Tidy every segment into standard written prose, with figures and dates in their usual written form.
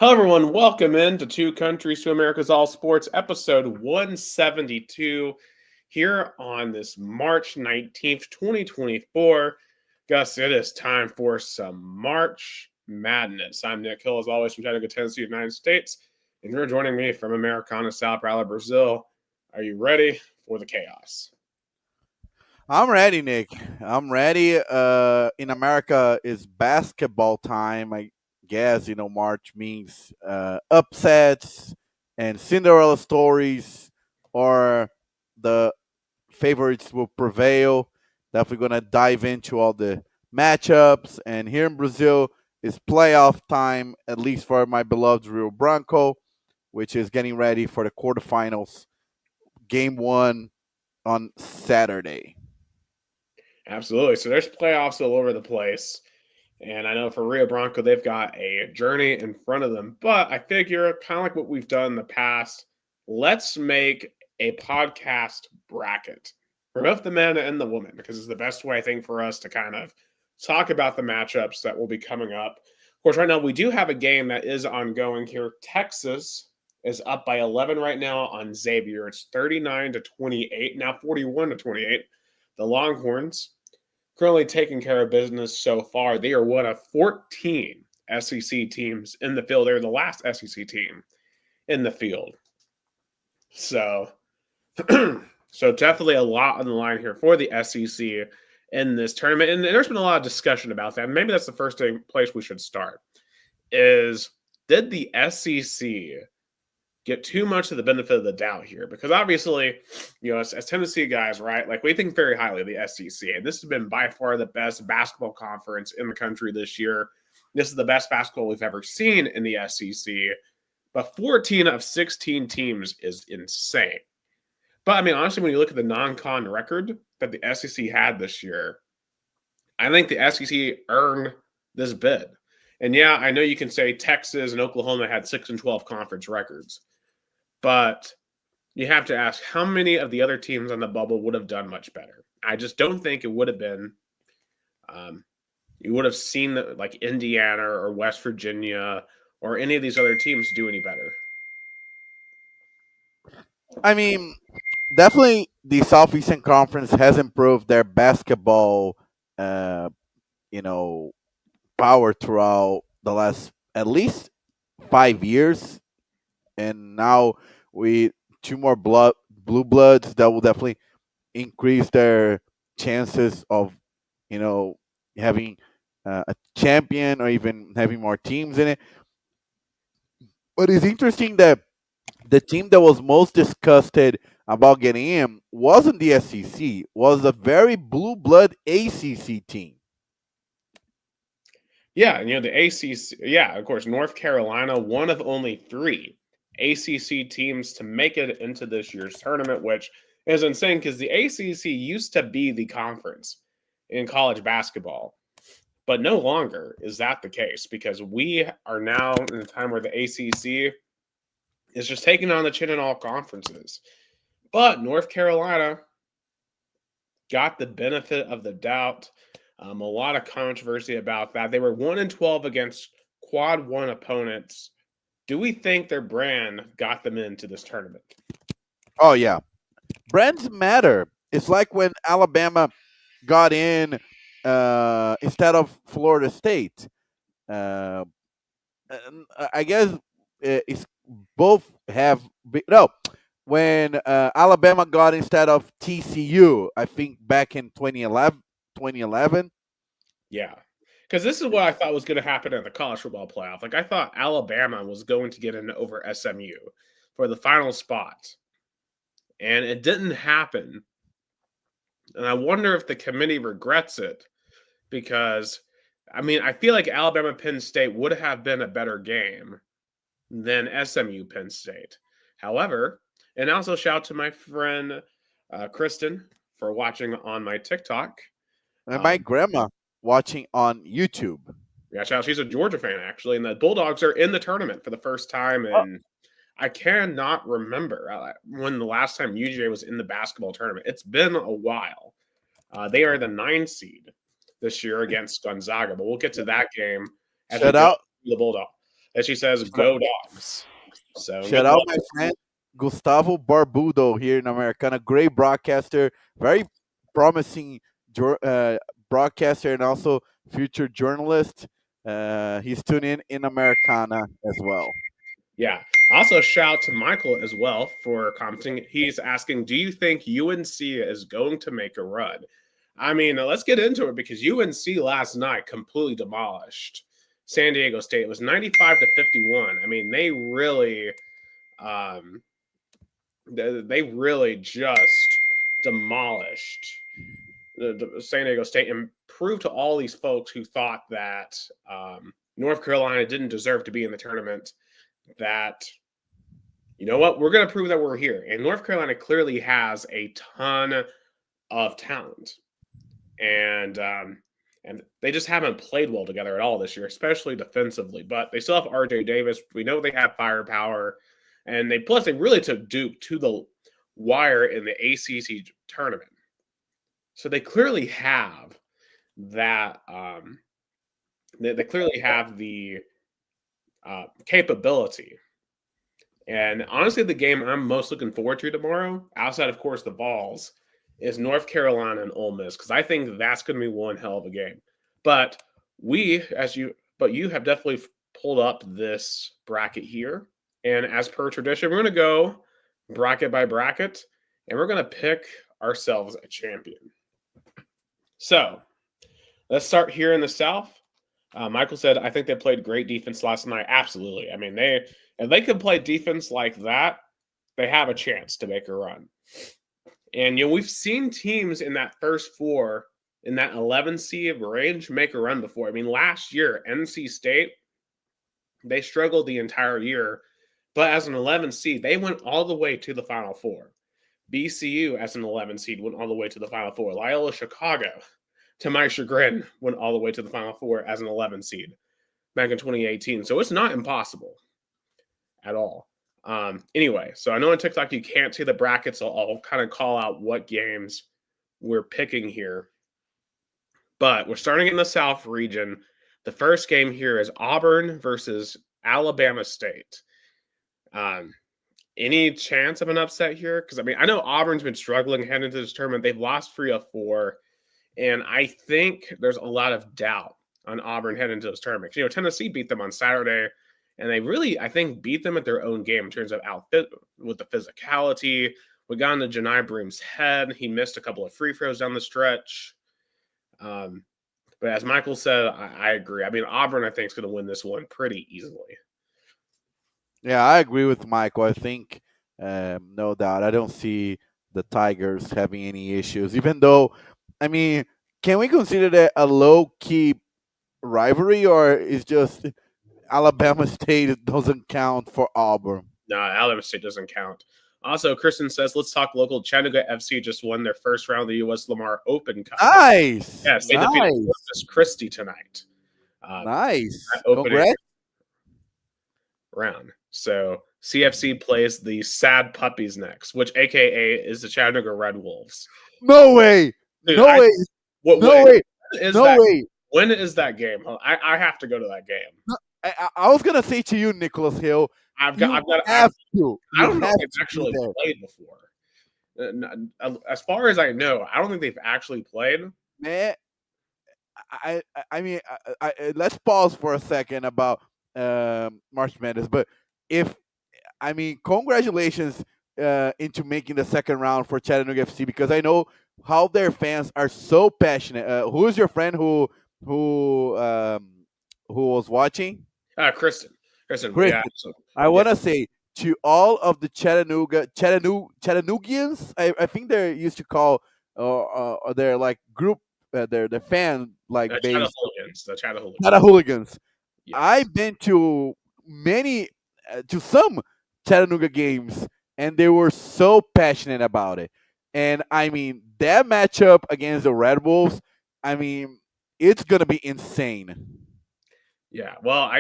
Hello, everyone. Welcome in to Two Countries to America's All Sports, episode 172, here on this March 19th, 2024. Gus, it is time for some March Madness. I'm Nick Hill, as always, from Chattanooga, Tennessee, United States, and you're joining me from Americana, Sao Paulo, Brazil. Are you ready for the chaos? I'm ready, Nick. I'm ready. In America, it's basketball time. I guess March means upsets and Cinderella stories, or the favorites will prevail. Definitely gonna dive into all the matchups. And here in Brazil, it's playoff time, at least for my beloved Rio Branco, which is getting ready for the quarterfinals. Game one on Saturday. Absolutely. So there's playoffs all over the place. And I know for Rio Branco, they've got a journey in front of them. But I figure, kind of like what we've done in the past, let's make a podcast bracket for both the men and the women, because it's the best way, I think, for us to kind of talk about the matchups that will be coming up. Of course, right now we do have a game that is ongoing here. Texas is up by 11 right now on Xavier. It's 39-28, now 41-28. The Longhorns currently taking care of business so far. They are one of 14 SEC teams in the field. They're the last SEC team in the field. So, so definitely a lot on the line here for the SEC in this tournament. And there's been a lot of discussion about that. Maybe that's the first place we should start. Is did the SEC get too much of the benefit of the doubt here? Because obviously, as Tennessee guys, right, like we think very highly of the SEC, and this has been by far the best basketball conference in the country this year. This is the best basketball we've ever seen in the SEC, but 14 of 16 teams is insane. But I mean, honestly, when you look at the non-con record that the SEC had this year, I think the SEC earned this bid. And yeah, I know you can say Texas and Oklahoma had 6-12 conference records, but you have to ask how many of the other teams on the bubble would have done much better. I just don't think it would have been. You would have seen like Indiana or West Virginia or any of these other teams do any better. I mean, definitely the Southeastern Conference has improved their basketball, uh, you know, power throughout the last at least 5 years, and now we two more blue bloods that will definitely increase their chances of, you know, having a champion or even having more teams in it. But it's interesting that the team that was most disgusted about getting in wasn't the SEC, was a very blue blood ACC team. Yeah, and the ACC. Yeah, of course, North Carolina, one of only three ACC teams to make it into this year's tournament, which is insane because the ACC used to be the conference in college basketball. But no longer is that the case because we are now in a time where the ACC is just taking on the chin in all conferences. But North Carolina got the benefit of the doubt. A lot of controversy about that. They were 1-12 against quad one opponents. Do we think their brand got them into this tournament? Oh yeah, brands matter. It's like when Alabama got in instead of Florida State. Uh, I guess it's both have no. When Alabama got instead of TCU, I think back in 2011, 2011. Yeah. Because this is what I thought was going to happen in the college football playoff. Like, I thought Alabama was going to get in over SMU for the final spot, and it didn't happen. And I wonder if the committee regrets it because, I mean, I feel like Alabama Penn State would have been a better game than SMU Penn State. However, and also shout to my friend Kristen for watching on my TikTok. And my grandma watching on YouTube. Yeah, shout. She's a Georgia fan actually, and the Bulldogs are in the tournament for the first time. Oh, And I cannot remember when the last time UGA was in the basketball tournament. It's been a while. They are the 9 seed this year against Gonzaga, but we'll get to that game as we shout go out, to the Bulldog. And she says, "Go Dogs." So Shout good out luck. my friend Gustavo Barbudo here in Americana, great broadcaster, very promising broadcaster, and also future journalist. He's tuning in Americana as well. Yeah. Also, shout out to Michael as well for commenting. He's asking, "Do you think UNC is going to make a run?" I mean, let's get into it because UNC last night completely demolished San Diego State. It was 95-51. I mean, um, they really just demolished the San Diego State and proved to all these folks who thought that North Carolina didn't deserve to be in the tournament that you know what, we're going to prove that we're here. And North Carolina clearly has a ton of talent, and they just haven't played well together at all this year, especially defensively. But they still have RJ Davis. We know they have firepower, and they really took Duke to the wire in the ACC tournament. So they clearly have that. They clearly have the capability. And honestly, the game I'm most looking forward to tomorrow, outside of course the balls, is North Carolina and Ole Miss because I think that's going to be one hell of a game. But you have definitely pulled up this bracket here, and as per tradition, we're going to go bracket by bracket, and we're going to pick ourselves a champion. So let's start here in the South. Michael said, "I think they played great defense last night." Absolutely. I mean, if they could play defense like that, they have a chance to make a run. And we've seen teams in that first four, in that 11 seed range, make a run before. I mean, last year, NC State, they struggled the entire year, but as an 11 seed, they went all the way to the Final Four. BCU, as an 11 seed, went all the way to the Final Four. Loyola Chicago, to my chagrin, went all the way to the Final Four as an 11 seed back in 2018. So it's not impossible at all. Anyway, so I know on TikTok you can't see the brackets, so I'll kind of call out what games we're picking here. But we're starting in the South region. The first game here is Auburn versus Alabama State. Any chance of an upset here? Because I mean, I know Auburn's been struggling heading into this tournament. They've lost 3 of 4. And I think there's a lot of doubt on Auburn heading into those tournaments. Tennessee beat them on Saturday, and they really, I think, beat them at their own game in terms of outfit with the physicality. We got into Janai Broom's head. He missed a couple of free throws down the stretch. But as Michael said, I agree. I mean, Auburn, I think, is going to win this one pretty easily. Yeah, I agree with Michael. I think, no doubt, I don't see the Tigers having any issues, even though, I mean, can we consider that a low key rivalry, or is just Alabama State doesn't count for Auburn? No, Alabama State doesn't count. Also, Kristen says, let's talk local. Chattanooga FC just won their first round of the U.S. Lamar Open Cup. Nice. Yes, they defeated Corpus Christi tonight. Nice. Opening Congrats. round. So CFC plays the Sad Puppies next, which AKA is the Chattanooga Red Wolves. No way. Dude, no way. No way. No way. When is that game? I have to go to that game. I was gonna say to you, Nicholas Hill. I've got to. I don't know if they've actually played before. As far as I know, I don't think they've actually played. Man, I mean, let's pause for a second about March Madness. But congratulations into making the second round for Chattanooga FC, because I know how their fans are so passionate. Who is your friend who was watching? Kristen. Yeah, so, I want to say to all of the Chattanoogians, I think they're used to call their like group, their fan like base, the Chattahooligans. Chattahooligans. Yes. I've been to some Chattanooga games, and they were so passionate about it. And I mean, that matchup against the Red Wolves, I mean, it's gonna be insane. Yeah, well,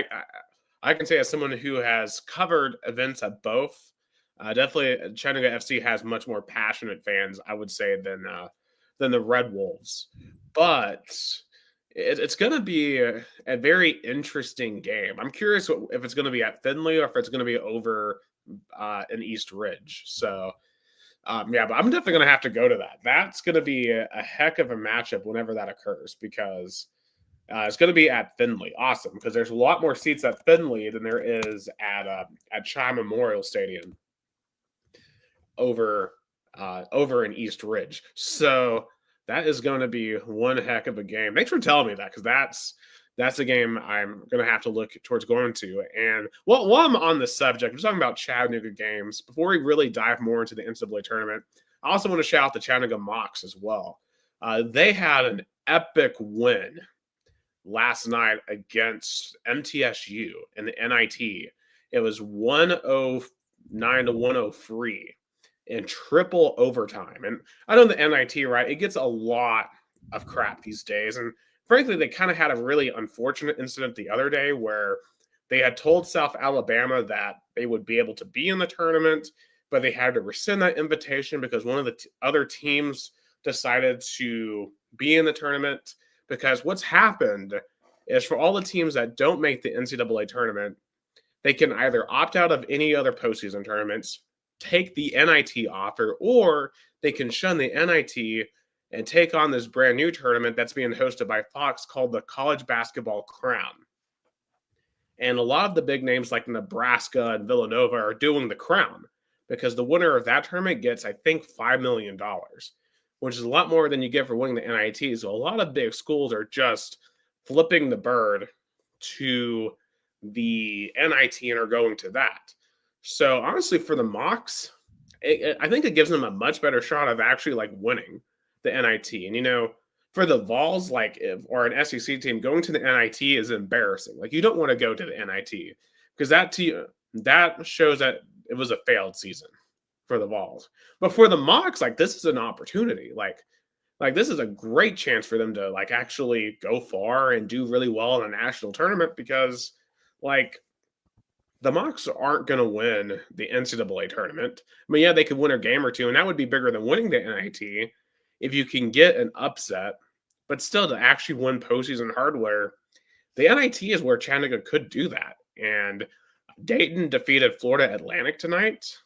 I can say as someone who has covered events at both, definitely Chattanooga FC has much more passionate fans, I would say, than the Red Wolves. But it's going to be a very interesting game. I'm curious if it's going to be at Finley or if it's going to be over in East Ridge. So yeah, but I'm definitely going to have to go to that. That's going to be a heck of a matchup whenever that occurs because it's going to be at Finley. Awesome, because there's a lot more seats at Finley than there is at Chi Memorial Stadium over over in East Ridge. So that is going to be one heck of a game. Thanks for telling me that because that's a game I'm going to have to look towards going to. And while I'm on the subject, we're talking about Chattanooga games. Before we really dive more into the NCAA tournament, I also want to shout out the Chattanooga Mocs as well. They had an epic win last night against MTSU in the NIT. It was 109 to 103 in triple overtime. And I know the NIT, right? It gets a lot of crap these days. And frankly, they kind of had a really unfortunate incident the other day where they had told South Alabama that they would be able to be in the tournament, but they had to rescind that invitation because one of the other teams decided to be in the tournament. Because what's happened is for all the teams that don't make the NCAA tournament, they can either opt out of any other postseason tournaments, take the NIT offer, or they can shun the NIT and take on this brand new tournament that's being hosted by Fox called the College Basketball Crown. And a lot of the big names like Nebraska and Villanova are doing the Crown because the winner of that tournament gets, I think, $5 million, which is a lot more than you get for winning the NIT. So a lot of big schools are just flipping the bird to the NIT and are going to that. So honestly, for the Mocs, I think it gives them a much better shot of actually like winning the NIT. And for the Vols, like or an SEC team going to the NIT is embarrassing. Like you don't want to go to the NIT because that shows that it was a failed season for the Vols. But for the Mocs, like this is an opportunity. Like this is a great chance for them to like actually go far and do really well in a national tournament because like the Mocs aren't going to win the NCAA tournament. I mean, yeah, they could win a game or two, and that would be bigger than winning the NIT if you can get an upset. But still, to actually win postseason hardware, the NIT is where Chattanooga could do that. And Dayton defeated Florida Atlantic tonight,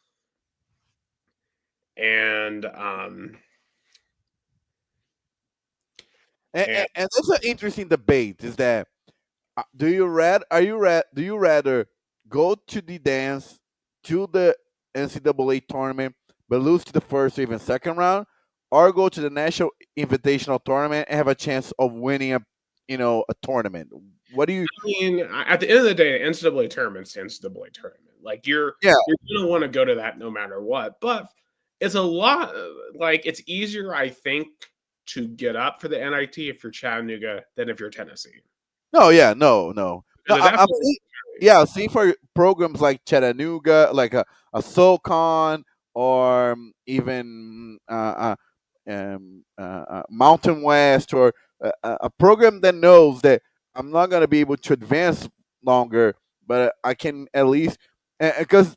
and And that's an interesting debate. Is that do you do you rather go to the dance to the NCAA tournament but lose to the first or even second round, or go to the national invitational tournament and have a chance of winning a tournament? What do you? I mean, at the end of the day, the NCAA tournament's the NCAA tournament. Like Yeah, you're gonna want to go to that no matter what. But it's a lot. Like it's easier, I think, to get up for the NIT if you're Chattanooga than if you're Tennessee. no, yeah, no. No, Because at that I'm point, yeah, see for programs like Chattanooga, like a SoCon, or even Mountain West, or a program that knows that I'm not going to be able to advance longer, but I can at least, because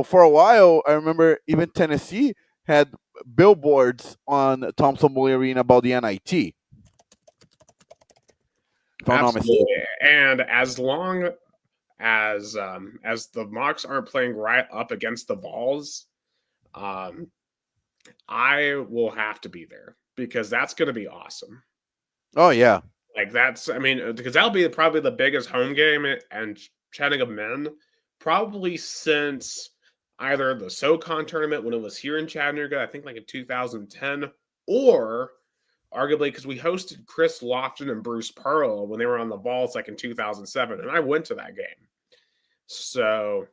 for a while I remember even Tennessee had billboards on Thompson Boy Arena about the NIT, if I'm not absolutely. mistaken. And as long as the Mocs aren't playing right up against the Vols, um, I will have to be there because that's going to be awesome. Oh yeah. Like that's, I mean, because that'll be probably the biggest home game and Chattanooga men probably since either the SoCon tournament when it was here in Chattanooga, I think like in 2010, or arguably because we hosted Chris Lofton and Bruce Pearl when they were on the Vols like in 2007, and I went to that game. So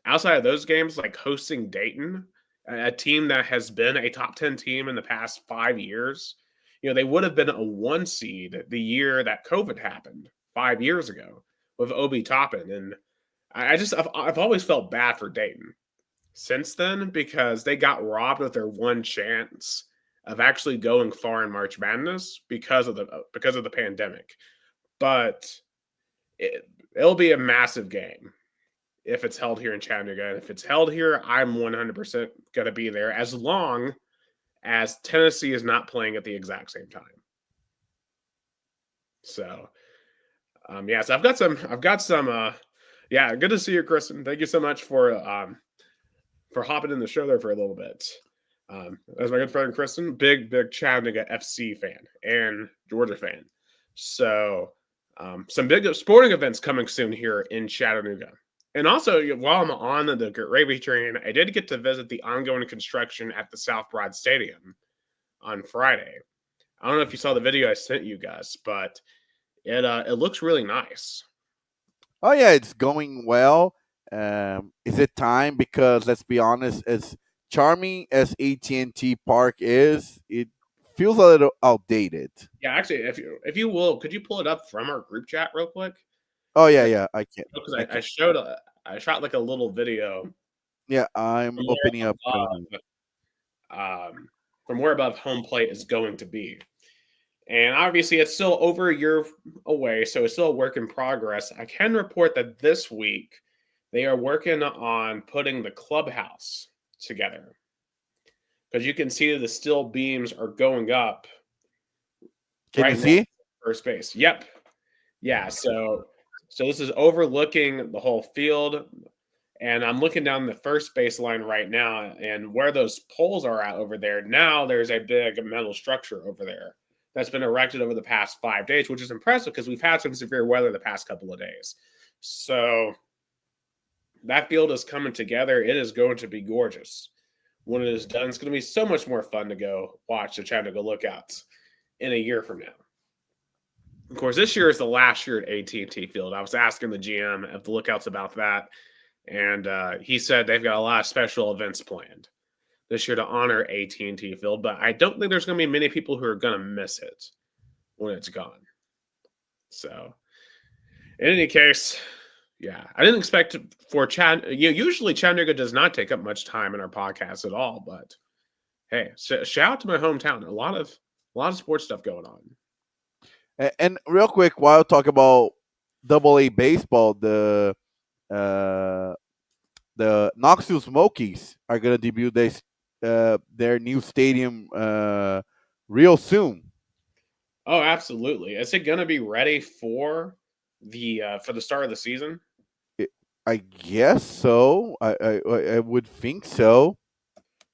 outside of those games, like hosting Dayton, a team that has been a top 10 team in the past 5 years, they would have been a 1 seed the year that COVID happened 5 years ago with Obi Toppin. And I've always felt bad for Dayton since then because they got robbed of their one chance of actually going far in March Madness because of the pandemic. But it'll be a massive game if it's held here in Chattanooga. And if it's held here, I'm 100% going to be there as long as Tennessee is not playing at the exact same time. So, yeah, so I've got some. Yeah, good to see you, Kristen. Thank you so much for hopping in the show there for a little bit. As my good friend Kristen, big Chattanooga FC fan and Georgia fan. So, some big sporting events coming soon here in Chattanooga. And also, while I'm on the gravy train, I did get to visit the ongoing construction at the South Broad Stadium on Friday. I don't know if you saw the video I sent you guys, but it looks really nice. Oh yeah, it's going well. Is it time? Because let's be honest, as charming as AT&T Park is, it feels a little outdated. Yeah, actually, if you will, could you pull it up from our group chat real quick? Oh yeah, Because yeah, I can. I can. I shot like a little video Yeah, I'm from opening up right now. where from where above home plate is going to be. And obviously, it's still over a year away, so it's still a work in progress. I can report that this week they are working on putting the clubhouse together because you can see the steel beams are going up Can you right now. see? First base. Yep. Yeah. So this is overlooking the whole field, and I'm looking down the first baseline right now, and where those poles are at over there. Now there's a big metal structure over there that's been erected over the past 5 days, which is impressive because we've had some severe weather the past couple of days. So that field is coming together. It is going to be gorgeous when it is done. It's going to be so much more fun to go watch the Chattanooga Lookouts in a year from now. Of course, this year is the last year at AT&T Field. I was asking the GM of the Lookouts about that, and he said they've got a lot of special events planned this year to honor AT&T Field. But I don't think there's going to be many people who are going to miss it when it's gone. So, in any case, yeah, I didn't expect for Chad. Usually Chattanooga does not take up much time in our podcast at all. But hey, shout out to my hometown. A lot of sports stuff going on. And real quick, while I talk about Double A baseball, uh, the Knoxville Smokies are gonna debut their new stadium real soon. Oh, absolutely. Is it going to be ready for the start of the season? It, I guess so. I would think so.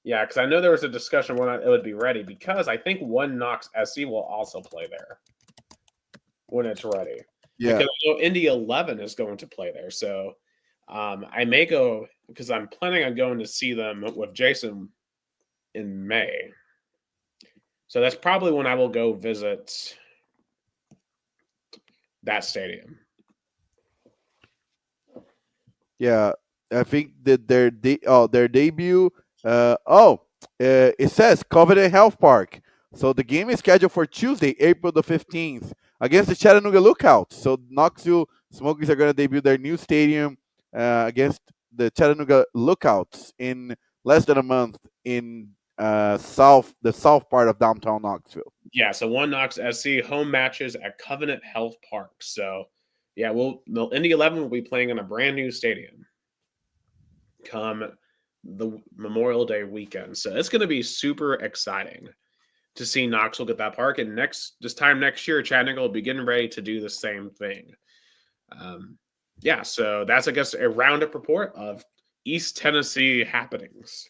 Yeah, because I know there was a discussion when it would be ready because I think one Knox SC will also play there when it's ready. Yeah, Because I know Indy 11 is going to play there. So I may go because I'm planning on going to see them with Jason in May. So that's probably when I will go visit that stadium. yeah. I think that their debut. It says Covenant Health Park. So the game is scheduled for Tuesday, April the 15th, against the Chattanooga Lookouts. So Knoxville Smokies are going to debut their new stadium against the Chattanooga Lookouts in less than a month in the south part of downtown Knoxville. Yeah, so one Knox SC home matches at Covenant Health Park. So yeah, the Indy 11 will be playing in a brand new stadium come the Memorial Day weekend. So it's going to be super exciting to see Knoxville get that park. And this time next year, Chattanooga will be getting ready to do the same thing. Yeah, so that's, I guess, a roundup report of East Tennessee happenings.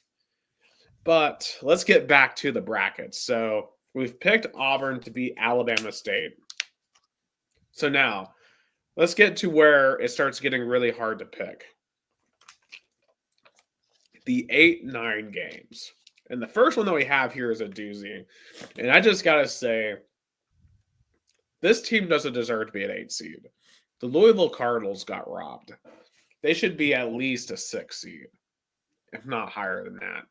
But let's get back to the brackets. So we've picked Auburn to beat Alabama State. So now let's get to where it starts getting really hard to pick. The 8-9 games. And the first one that we have here is a doozy. And I just got to say, this team doesn't deserve to be an 8 seed. The Louisville Cardinals got robbed. They should be at least a 6 seed, if not higher than that.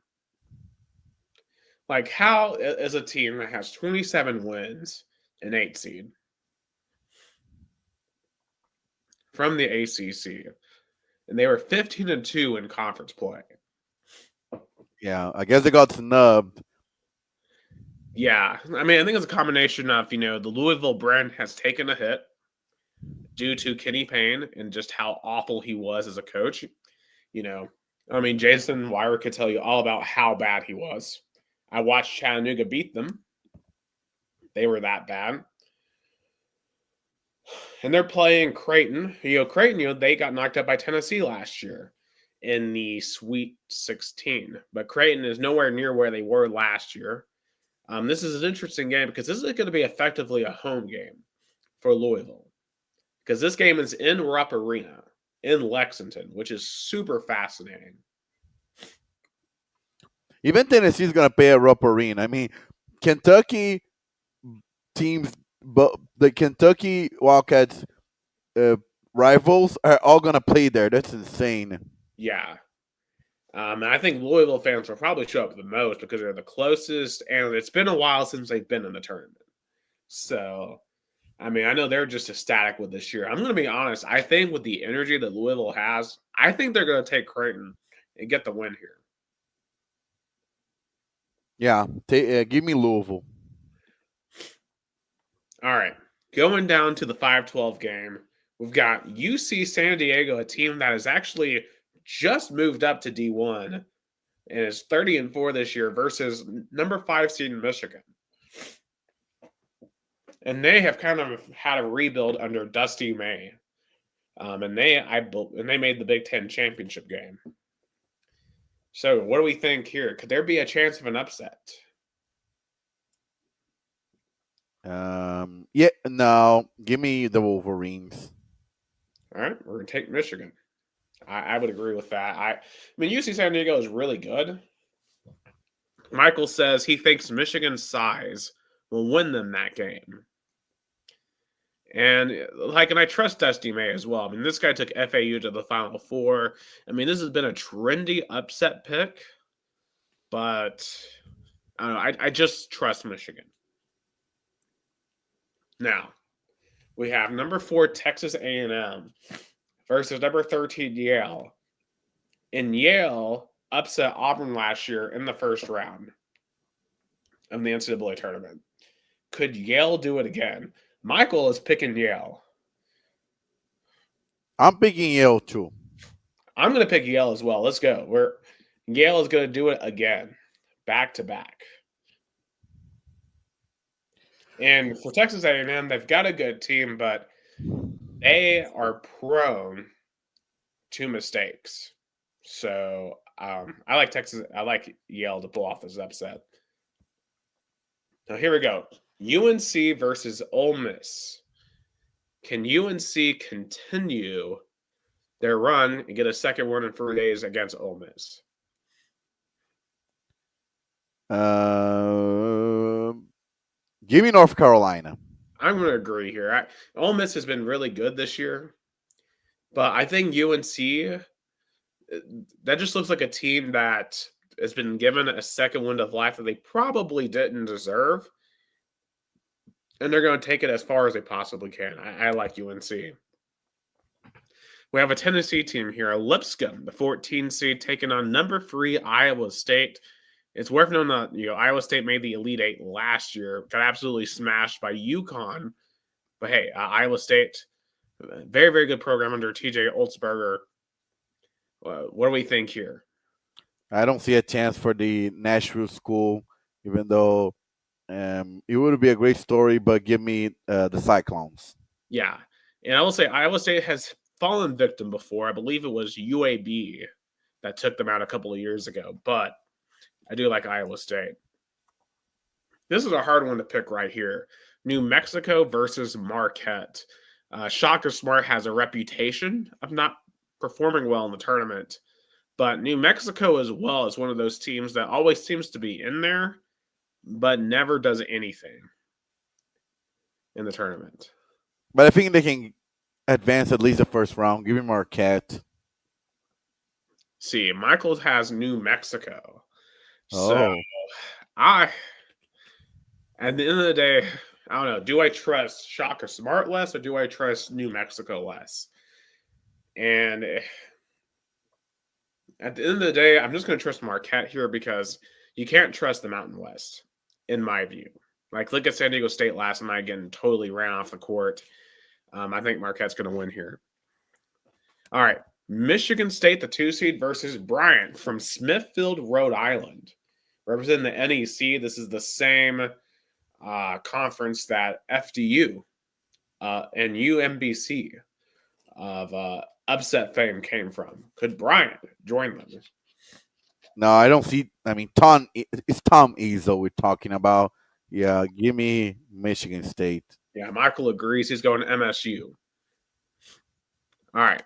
Like, how is a team that has 27 wins an 8 seed from the ACC, and they were 15-2 in conference play? Yeah, I guess they got snubbed. Yeah, I mean, I think it's a combination of, the Louisville brand has taken a hit due to Kenny Payne and just how awful he was as a coach. I mean, Jason Weirer could tell you all about how bad he was. I watched Chattanooga beat them. They were that bad. And they're playing Creighton. Creighton, they got knocked out by Tennessee last year in the Sweet 16. But Creighton is nowhere near where they were last year. This is an interesting game because this is going to be effectively a home game for Louisville. Because this game is in Rupp Arena in Lexington, which is super fascinating. Even Tennessee's gonna pay a Rupp Arena. I mean, Kentucky teams, but the Kentucky Wildcats uh, rivals are all gonna play there. That's insane. Yeah. And I think Louisville fans will probably show up the most because they're the closest, and it's been a while since they've been in the tournament. So, I mean, I know they're just ecstatic with this year. I'm going to be honest. I think with the energy that Louisville has, I think they're going to take Creighton and get the win here. Yeah, give me Louisville. All right. Going down to the 5-12 game, we've got UC San Diego, a team that has actually just moved up to D1 and is 30-4 this year versus number 5 seed in Michigan. And they have kind of had a rebuild under Dusty May. And they made the Big Ten championship game. So what do we think here? Could there be a chance of an upset? Yeah, no, give me the Wolverines. All right, we're gonna take Michigan. I would agree with that. I mean, UC San Diego is really good. Michael says he thinks Michigan's size will win them that game. And I trust Dusty May as well. I mean, this guy took FAU to the Final Four. I mean, this has been a trendy upset pick, but I don't know. I just trust Michigan. Now, we have number 4 Texas A&M versus number 13 Yale. And Yale upset Auburn last year in the first round of the NCAA tournament. Could Yale do it again? Michael is picking Yale. I'm picking Yale too. I'm going to pick Yale as well. Let's go. Yale is going to do it again, back to back. And for Texas A&M, they've got a good team, but they are prone to mistakes. So I like Yale to pull off this upset. Now here we go. UNC versus Ole Miss. Can UNC continue their run and get a second win in 3 days against Ole Miss? Give me North Carolina. I'm going to agree here. Ole Miss has been really good this year, but I think UNC, that just looks like a team that has been given a second wind of life that they probably didn't deserve, and they're going to take it as far as they possibly can. I like UNC. We have a Tennessee team here, Lipscomb, the 14 seed, taking on number 3 Iowa State. It's worth noting that Iowa State made the Elite Eight last year, got absolutely smashed by UConn. But hey, Iowa State, very, very good program under TJ Olsberger. What do we think here? I don't see a chance for the Nashville school, even though it would be a great story. But give me the Cyclones. Yeah, and I will say Iowa State has fallen victim before. I believe it was UAB that took them out a couple of years ago, but I do like Iowa State. This is a hard one to pick right here. New Mexico versus Marquette. Shaka Smart has a reputation of not performing well in the tournament, but New Mexico as well is one of those teams that always seems to be in there, but never does anything in the tournament. But I think they can advance at least the first round. Give me Marquette. See, Michaels has New Mexico. Oh. So at the end of the day, I don't know. Do I trust Shaka Smart less or do I trust New Mexico less? And at the end of the day, I'm just going to trust Marquette here because you can't trust the Mountain West, in my view. Look at San Diego State last night getting totally ran off the court. I think Marquette's going to win here. All right. Michigan State, the 2 seed, versus Bryant from Smithfield, Rhode Island. Representing the NEC, this is the same conference that FDU and UMBC of upset fame came from. Could Bryant join them? No, I don't see. I mean, it's Tom Izzo we're talking about. Yeah, give me Michigan State. Yeah, Michael agrees. He's going to MSU. All right.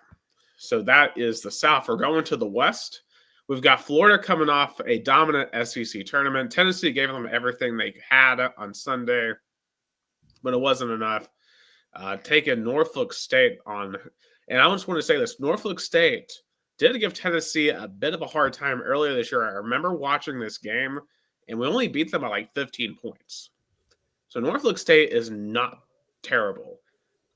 So that is the South. We're going to the West. We've got Florida coming off a dominant SEC tournament. Tennessee gave them everything they had on Sunday, but it wasn't enough. Taking Norfolk State on, and I just want to say this: Norfolk State did give Tennessee a bit of a hard time earlier this year. I remember watching this game, and we only beat them by like 15 points. So Norfolk State is not terrible.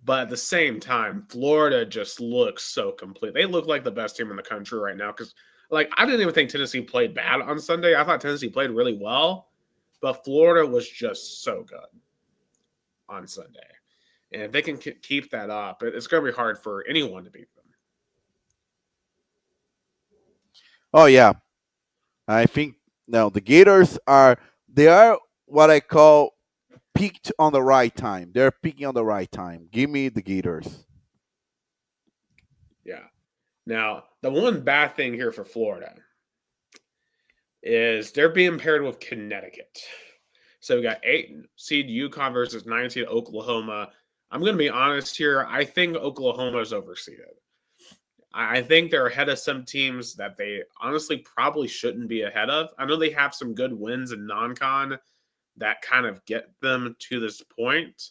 But at the same time, Florida just looks so complete. They look like the best team in the country right now because, like, I didn't even think Tennessee played bad on Sunday. I thought Tennessee played really well, but Florida was just so good on Sunday. And if they can keep that up, it's going to be hard for anyone to beat them. Oh yeah, I think no. The Gators are what I call peaked on the right time. They're peaking on the right time. Give me the Gators. Yeah. Now, the one bad thing here for Florida is they're being paired with Connecticut. So we got 8 seed UConn versus 9 seed Oklahoma. I'm going to be honest here. I think Oklahoma is overseeded. I think they're ahead of some teams that they honestly probably shouldn't be ahead of. I know they have some good wins in non-con that kind of get them to this point.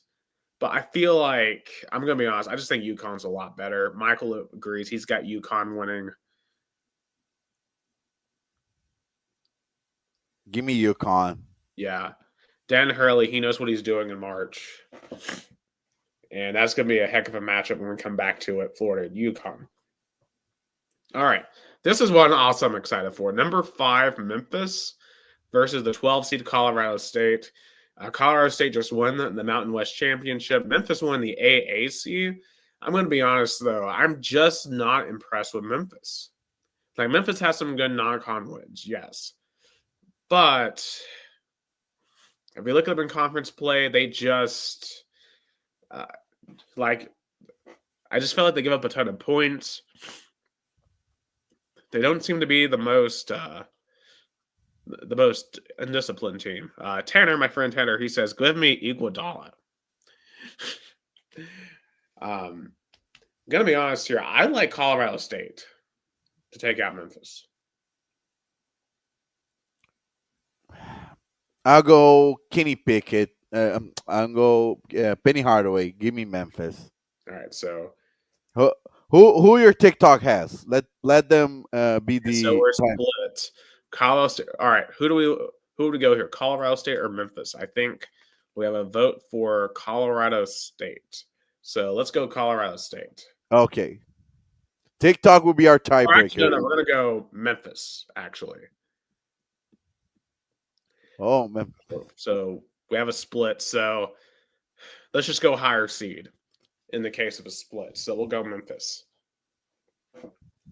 But I feel like, I'm going to be honest, I just think UConn's a lot better. Michael agrees. He's got UConn winning. Give me UConn. Yeah. Dan Hurley, he knows what he's doing in March. And that's going to be a heck of a matchup when we come back to it, Florida and UConn. All right. This is one also I'm excited for. Number 5, Memphis versus the 12 seed Colorado State. Colorado State just won the Mountain West Championship. Memphis won the AAC. I'm going to be honest, though. I'm just not impressed with Memphis. Like, Memphis has some good non-con wins, yes. But if we look at them in conference play, they just, I just felt like they give up a ton of points. They don't seem to be the most undisciplined team. Tanner, my friend Tanner, he says, give me Iguodala. I'm going to be honest here. I like Colorado State to take out Memphis. I'll go Kenny Pickett. I'll go Penny Hardaway. Give me Memphis. All right, so who your TikTok has? Let them be the. So we're split. Colorado State. All right, who do we go here? Colorado State or Memphis? I think we have a vote for Colorado State. So let's go Colorado State. Okay. TikTok will be our tiebreaker. No, we're gonna go Memphis. Actually. Oh man. So we have a split. So let's just go higher seed in the case of a split. So we'll go Memphis.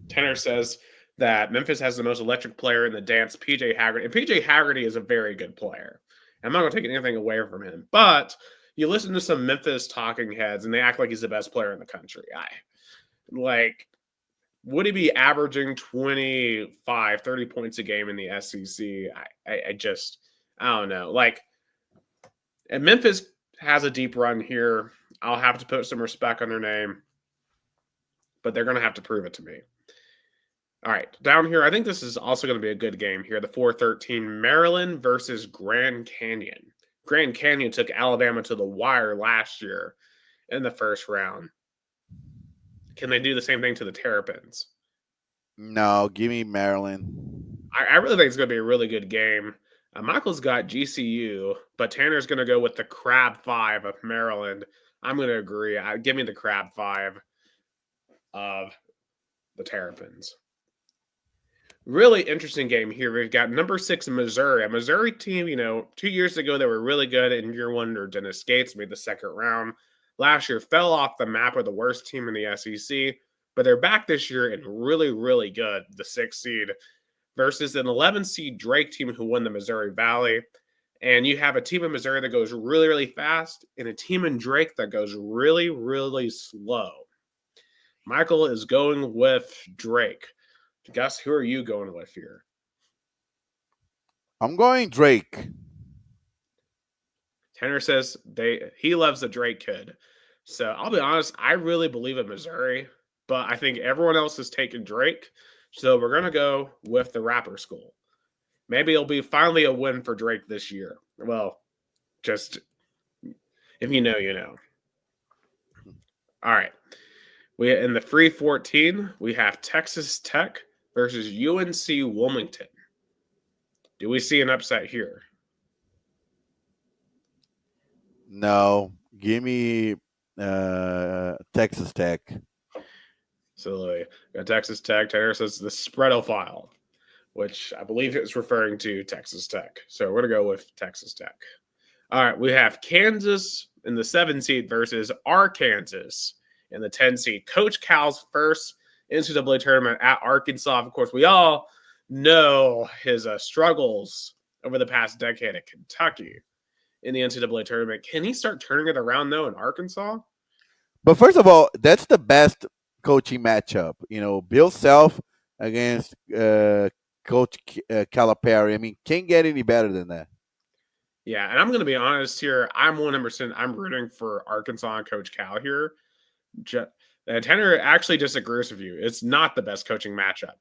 Tanner says that Memphis has the most electric player in the dance, PJ Haggerty. And PJ Haggerty is a very good player. I'm not going to take anything away from him. But you listen to some Memphis talking heads, and they act like he's the best player in the country. Would he be averaging 25, 30 points a game in the SEC? I don't know. And Memphis has a deep run here. I'll have to put some respect on their name. But they're going to have to prove it to me. All right, down here, I think this is also going to be a good game here. The 4-13 Maryland versus Grand Canyon. Grand Canyon took Alabama to the wire last year in the first round. Can they do the same thing to the Terrapins? No, give me Maryland. I really think it's going to be a really good game. Michael's got GCU, but Tanner's going to go with the Crab 5 of Maryland. I'm going to agree. Give me the Crab 5 of the Terrapins. Really interesting game here. We've got number 6 Missouri. A Missouri team, 2 years ago, they were really good in year 1 under Dennis Gates, made the second round. Last year, fell off the map of the worst team in the SEC, but they're back this year and really, really good, the 6th seed, versus an 11 seed Drake team who won the Missouri Valley. And you have a team in Missouri that goes really, really fast and a team in Drake that goes really, really slow. Michael is going with Drake. Guess who are you going with here? I'm going Drake. Tanner says he loves the Drake kid. So I'll be honest, I really believe in Missouri, but I think everyone else is taking Drake. So we're gonna go with the rapper school. Maybe it'll be finally a win for Drake this year. Well, just if you know, you know. All right. We in the free 14, we have Texas Tech versus UNC Wilmington. Do we see an upset here? No, give me Texas Tech. So got Texas Tech. Tanner says the spreadophile, which I believe it's referring to Texas Tech. So we're gonna go with Texas Tech. All right, we have Kansas in the 7 seed versus Arkansas in the 10 seed. Coach Cal's first NCAA tournament at Arkansas. Of course, we all know his struggles over the past decade at Kentucky in the NCAA tournament. Can he start turning it around though in Arkansas? But first of all, that's the best coaching matchup. Bill Self against Coach Calipari. I mean, can't get any better than that. Yeah, and I'm going to be honest here. I'm 100%. I'm rooting for Arkansas and Coach Cal here. Tanner actually disagrees with you. It's not the best coaching matchup.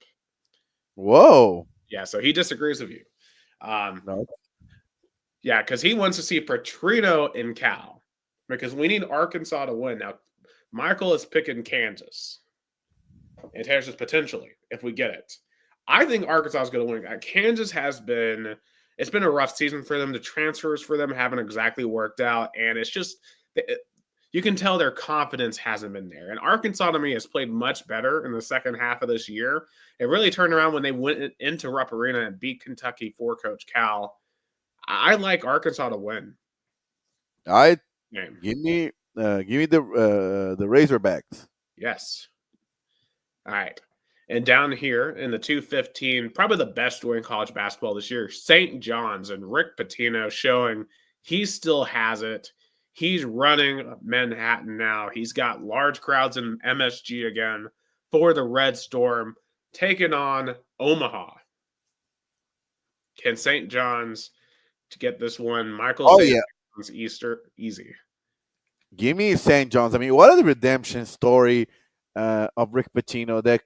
Whoa. Yeah, so he disagrees with you. No. Yeah, because he wants to see Petrino in Cal because we need Arkansas to win. Now, Michael is picking Kansas. And Tanner says potentially if we get it. I think Arkansas is going to win. Kansas has been – it's been a rough season for them. The transfers for them haven't exactly worked out, and it's just you can tell their confidence hasn't been there. And Arkansas, to me, has played much better in the second half of this year. It really turned around when they went into Rupp Arena and beat Kentucky for Coach Cal. I like Arkansas to win. Give me the Razorbacks. Yes. All right. And down here in the 215, probably the best story in college basketball this year, St. John's and Rick Pitino showing he still has it. He's running Manhattan now. He's got large crowds in MSG again for the Red Storm, taking on Omaha. Can St. John's to get this one? Michael St. John's easy. Give me St. John's. I mean, what a redemption story of Rick Pitino that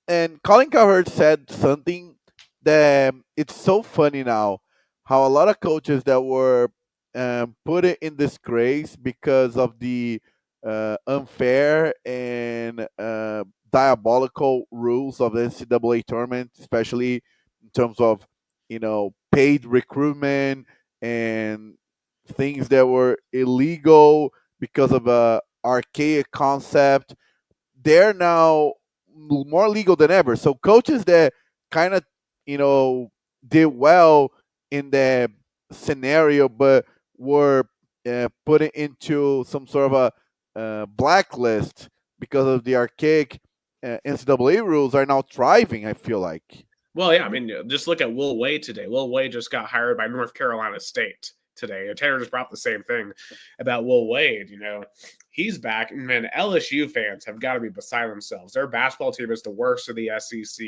and Colin Cowherd said something that it's so funny now how a lot of coaches that were put it in disgrace because of the unfair and diabolical rules of the NCAA tournament, especially in terms of paid recruitment and things that were illegal because of a archaic concept. They're now more legal than ever. So coaches that kind of did well in the scenario, but were put into some sort of a blacklist because of the archaic NCAA rules are now thriving. I feel like. Well, yeah, I mean, just look at Will Wade today. Will Wade just got hired by North Carolina State today. Tanner just brought the same thing about Will Wade. He's back. And man, LSU fans have got to be beside themselves. Their basketball team is the worst of the SEC.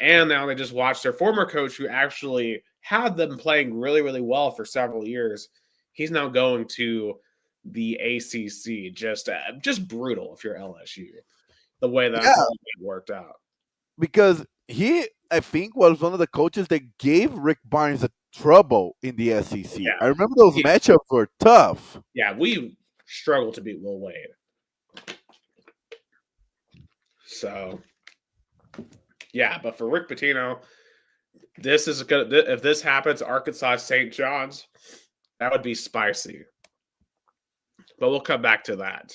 And now they just watched their former coach, who actually had them playing really, really well for several years. He's now going to the ACC. Just brutal if you're LSU, the way that worked out. Because I think, was one of the coaches that gave Rick Barnes a trouble in the SEC. Yeah. I remember those matchups were tough. Yeah, we struggled to beat Will Wade. So, yeah, but for Rick Pitino, this is good. If this happens, Arkansas St. John's, that would be spicy. But we'll come back to that.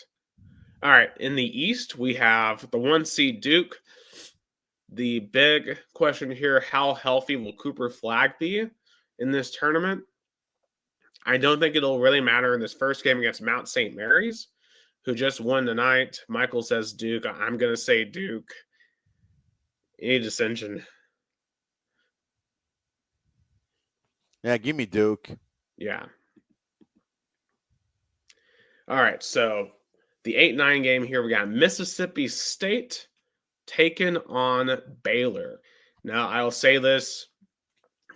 All right, in the East, we have the 1 seed Duke. The big question here, how healthy will Cooper Flagg be in this tournament? I don't think it'll really matter in this first game against Mount St. Mary's, who just won tonight. Michael says Duke. I'm going to say Duke. Any dissension? Yeah, give me Duke. Yeah. All right. So the 8-9 game here, we got Mississippi State taking on Baylor. Now, I'll say this.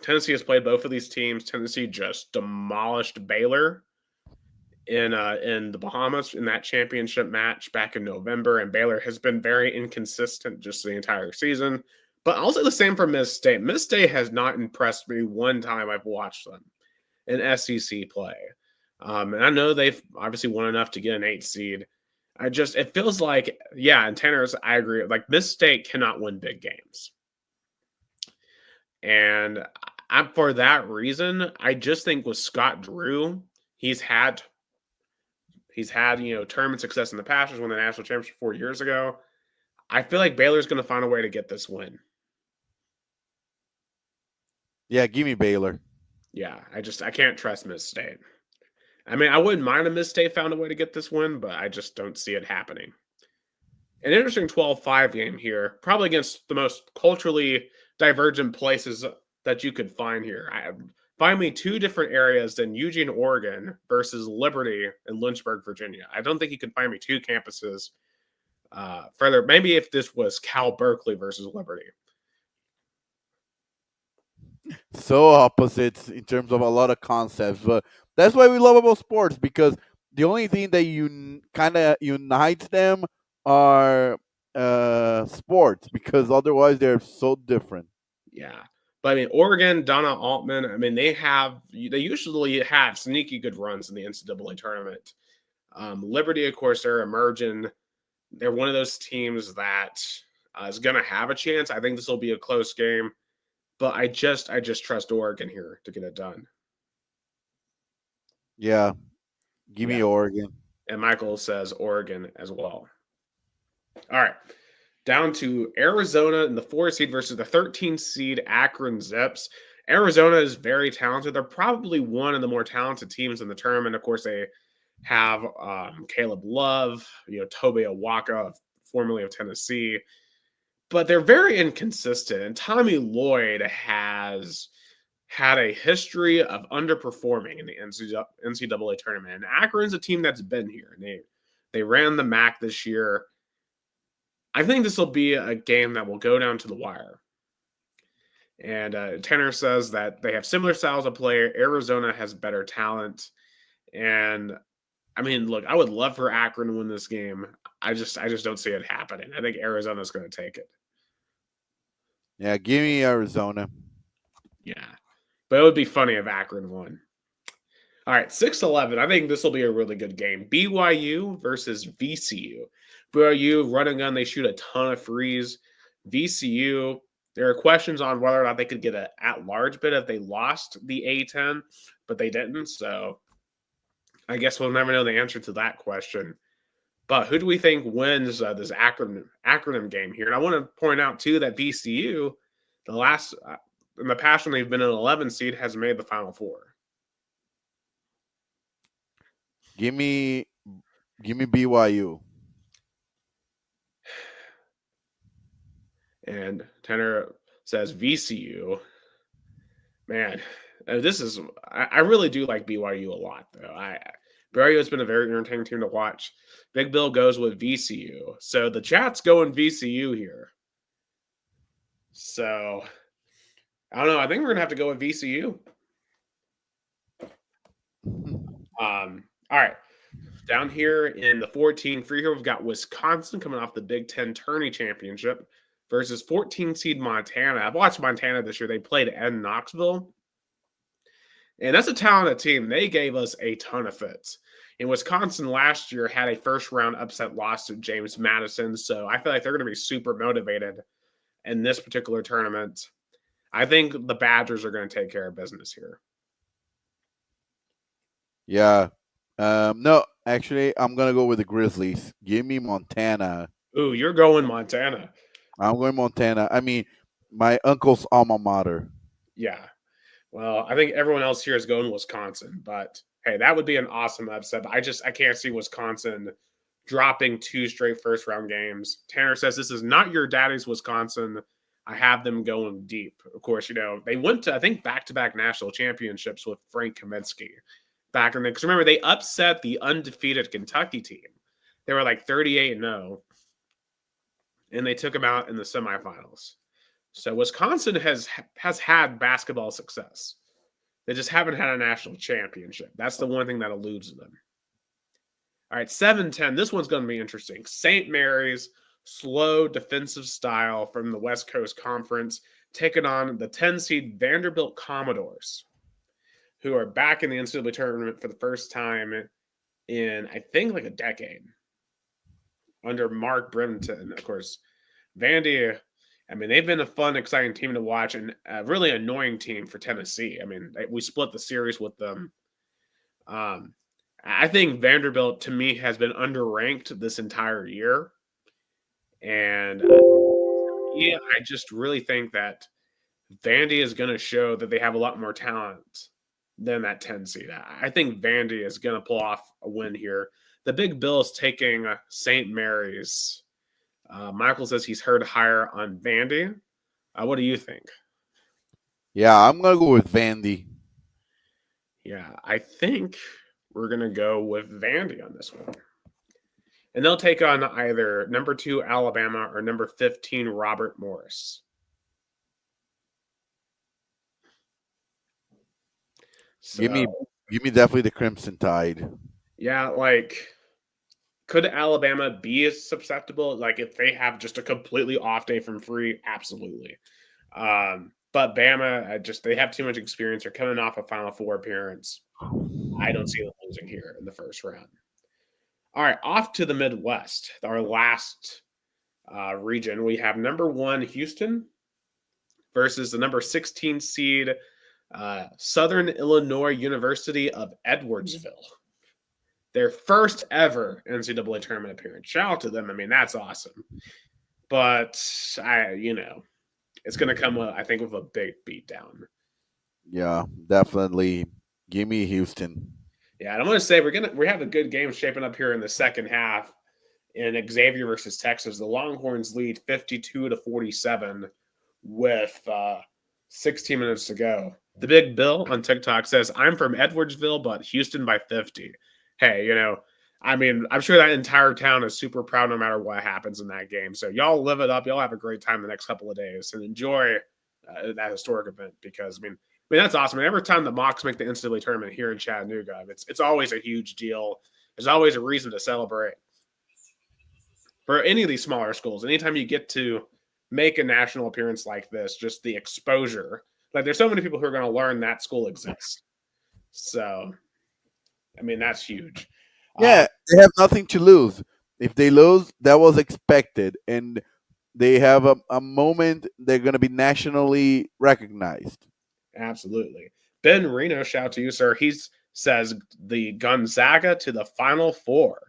Tennessee has played both of these teams. Tennessee just demolished Baylor in the Bahamas in that championship match back in November, and Baylor has been very inconsistent just the entire season. But I'll say the same for Miss State. Miss State has not impressed me one time I've watched them in SEC play. And I know they've obviously won enough to get an 8 seed. It feels like, yeah, and Tanner's, I agree. Like, Miss State cannot win big games. And for that reason, I just think with Scott Drew, he's had tournament success in the past. He's won the national championship 4 years ago. I feel like Baylor's going to find a way to get this win. Yeah, give me Baylor. Yeah, I can't trust Miss State. I mean, I wouldn't mind if Miss State found a way to get this win, but I just don't see it happening. An interesting 12-5 game here, probably against the most culturally divergent places that you could find here. Find me two different areas than Eugene, Oregon versus Liberty and Lynchburg, Virginia. I don't think you can find me two campuses further. Maybe if this was Cal Berkeley versus Liberty. So opposites in terms of a lot of concepts, but that's why we love about sports, because the only thing that you kind of unites them are sports, because otherwise they're so different. Yeah. But I mean, Oregon, Donna Altman, I mean, they usually have sneaky good runs in the NCAA tournament. Liberty, of course, they're emerging. They're one of those teams that is going to have a chance. I think this will be a close game, but I just trust Oregon here to get it done. Yeah, give me Yeah. Oregon. And Michael says Oregon as well. All right. Down to Arizona in the 4 seed versus the 13 seed Akron Zips. Arizona is very talented. They're probably one of the more talented teams in the tournament. Of course, they have Caleb Love, Tobe Awaka, formerly of Tennessee, but they're very inconsistent. And Tommy Lloyd has had a history of underperforming in the NCAA tournament. And Akron's a team that's been here. And they ran the MAC this year. I think this will be a game that will go down to the wire. And Tanner says that they have similar styles of play. Arizona has better talent. And I mean, look, I would love for Akron to win this game. I just don't see it happening. I think Arizona's going to take it. Yeah, give me Arizona. Yeah. But it would be funny if Akron won. All right, 6-11. I think this will be a really good game. BYU versus VCU. BYU, run and gun, they shoot a ton of frees. VCU, there are questions on whether or not they could get an at-large bid if they lost the A10, but they didn't. So I guess we'll never know the answer to that question. But who do we think wins this acronym game here? And I want to point out, too, that VCU, in the past when they've been an 11 seed, has made the Final Four. Give me BYU. And Tanner says VCU. Man, I really do like BYU a lot, though. BYU has been a very entertaining team to watch. Big Bill goes with VCU. So the chat's going VCU here. So I don't know. I think we're gonna have to go with VCU. All right. Down here in the 14 free here, we've got Wisconsin coming off the Big Ten Tourney Championship versus 14 seed Montana. I've watched Montana this year. They played in Knoxville. And that's a talented team. They gave us a ton of fits. And Wisconsin last year had a first round upset loss to James Madison. So I feel like they're going to be super motivated in this particular tournament. I think the Badgers are going to take care of business here. Yeah. No, actually, I'm gonna go with the Grizzlies. Give me Montana. Ooh, you're going Montana. I'm going Montana. I mean, my uncle's alma mater. Yeah. Well, I think everyone else here is going Wisconsin, but hey, that would be an awesome upset. But I can't see Wisconsin dropping 2 straight first round games. Tanner says this is not your daddy's Wisconsin. I have them going deep. Of course, they went to, I think, back-to-back national championships with Frank Kaminsky back in the, because remember, they upset the undefeated Kentucky team. They were like 38-0, and they took them out in the semifinals. So Wisconsin has had basketball success. They just haven't had a national championship. That's the one thing that eludes them. All right, 7-10. This one's going to be interesting. St. Mary's, slow defensive style from the West Coast Conference, taking on the 10 seed Vanderbilt Commodores, who are back in the NCAA tournament for the first time in, I think, like a decade under Mark Brimton. Of course, Vandy, I mean, they've been a fun, exciting team to watch and a really annoying team for Tennessee. I mean, we split the series with them. I think Vanderbilt, to me, has been underranked this entire year. And I just really think that Vandy is going to show that they have a lot more talent than that 10 seed. I think Vandy is going to pull off a win here. The Big Bill is taking St. Mary's. Michael says he's heard higher on Vandy. What do you think? Yeah, I'm gonna go with Vandy. Yeah, I think we're going to go with Vandy on this one. And they'll take on either number 2 Alabama or number 15 Robert Morris. So, Give me definitely the Crimson Tide. yeah, could Alabama be as susceptible? Like if they have just a completely off day from free, absolutely. But Bama, they have too much experience. They're coming off a Final Four appearance. I don't see them losing here in the first round. All right, off to the Midwest, our last region. We have number 1 Houston versus the number 16 seed Southern Illinois University of Edwardsville. Their first ever NCAA tournament appearance. Shout out to them. I mean, that's awesome. But it's going to come, I think, with a big beatdown. Yeah, definitely. Give me Houston. Yeah, and I'm going to say we have a good game shaping up here in the second half in Xavier versus Texas. The Longhorns lead 52-47 with 16 minutes to go. The Big Bill on TikTok says, "I'm from Edwardsville, but Houston by 50." Hey, I'm sure that entire town is super proud no matter what happens in that game. So y'all live it up. Y'all have a great time the next couple of days and enjoy that historic event because, that's awesome. And every time the Mocs make the NCAA tournament here in Chattanooga, it's always a huge deal. There's always a reason to celebrate. For any of these smaller schools, anytime you get to make a national appearance like this, just the exposure. Like there's so many people who are going to learn that school exists. So, that's huge. Yeah, they have nothing to lose. If they lose, that was expected. And they have a moment they're going to be nationally recognized. Absolutely. Ben Reno, shout out to you, sir. He says the Gonzaga to the Final Four.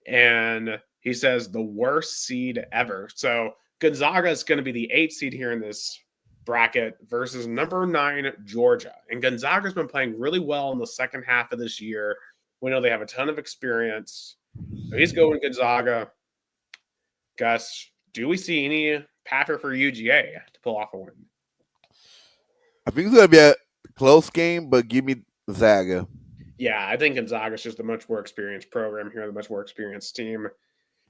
And he says the worst seed ever. So Gonzaga is going to be the 8th seed here in this bracket versus number 9 Georgia. And Gonzaga's been playing really well in the second half of this year. We know they have a ton of experience. So he's going Gonzaga. Gus, do we see any path for UGA to pull off a win? I think it's going to be a close game, but give me Zaga. Yeah, I think Gonzaga's just a much more experienced program here, the much more experienced team.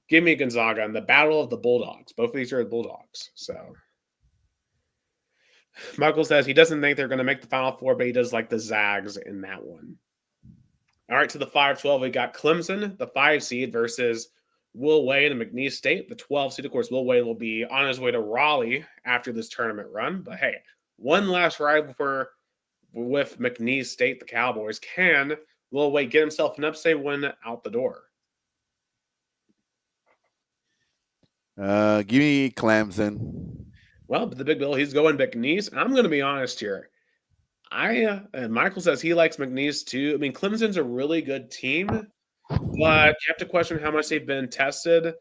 Give me Gonzaga and the battle of the Bulldogs. Both of these are the Bulldogs. So Michael says he doesn't think they're going to make the Final Four, but he does like the Zags in that one. All right, to the 5-12, we got Clemson, the 5 seed, versus Will Wade and McNeese State, the 12 seed. Of course, Will Wade will be on his way to Raleigh after this tournament run. But hey, one last ride with McNeese State, the Cowboys. Can Will Wade get himself an upset win out the door? Give me Clemson. Well, but the Big Bill, he's going McNeese. I'm going to be honest here. Michael says he likes McNeese too. Clemson's a really good team, but you have to question how much they've been tested.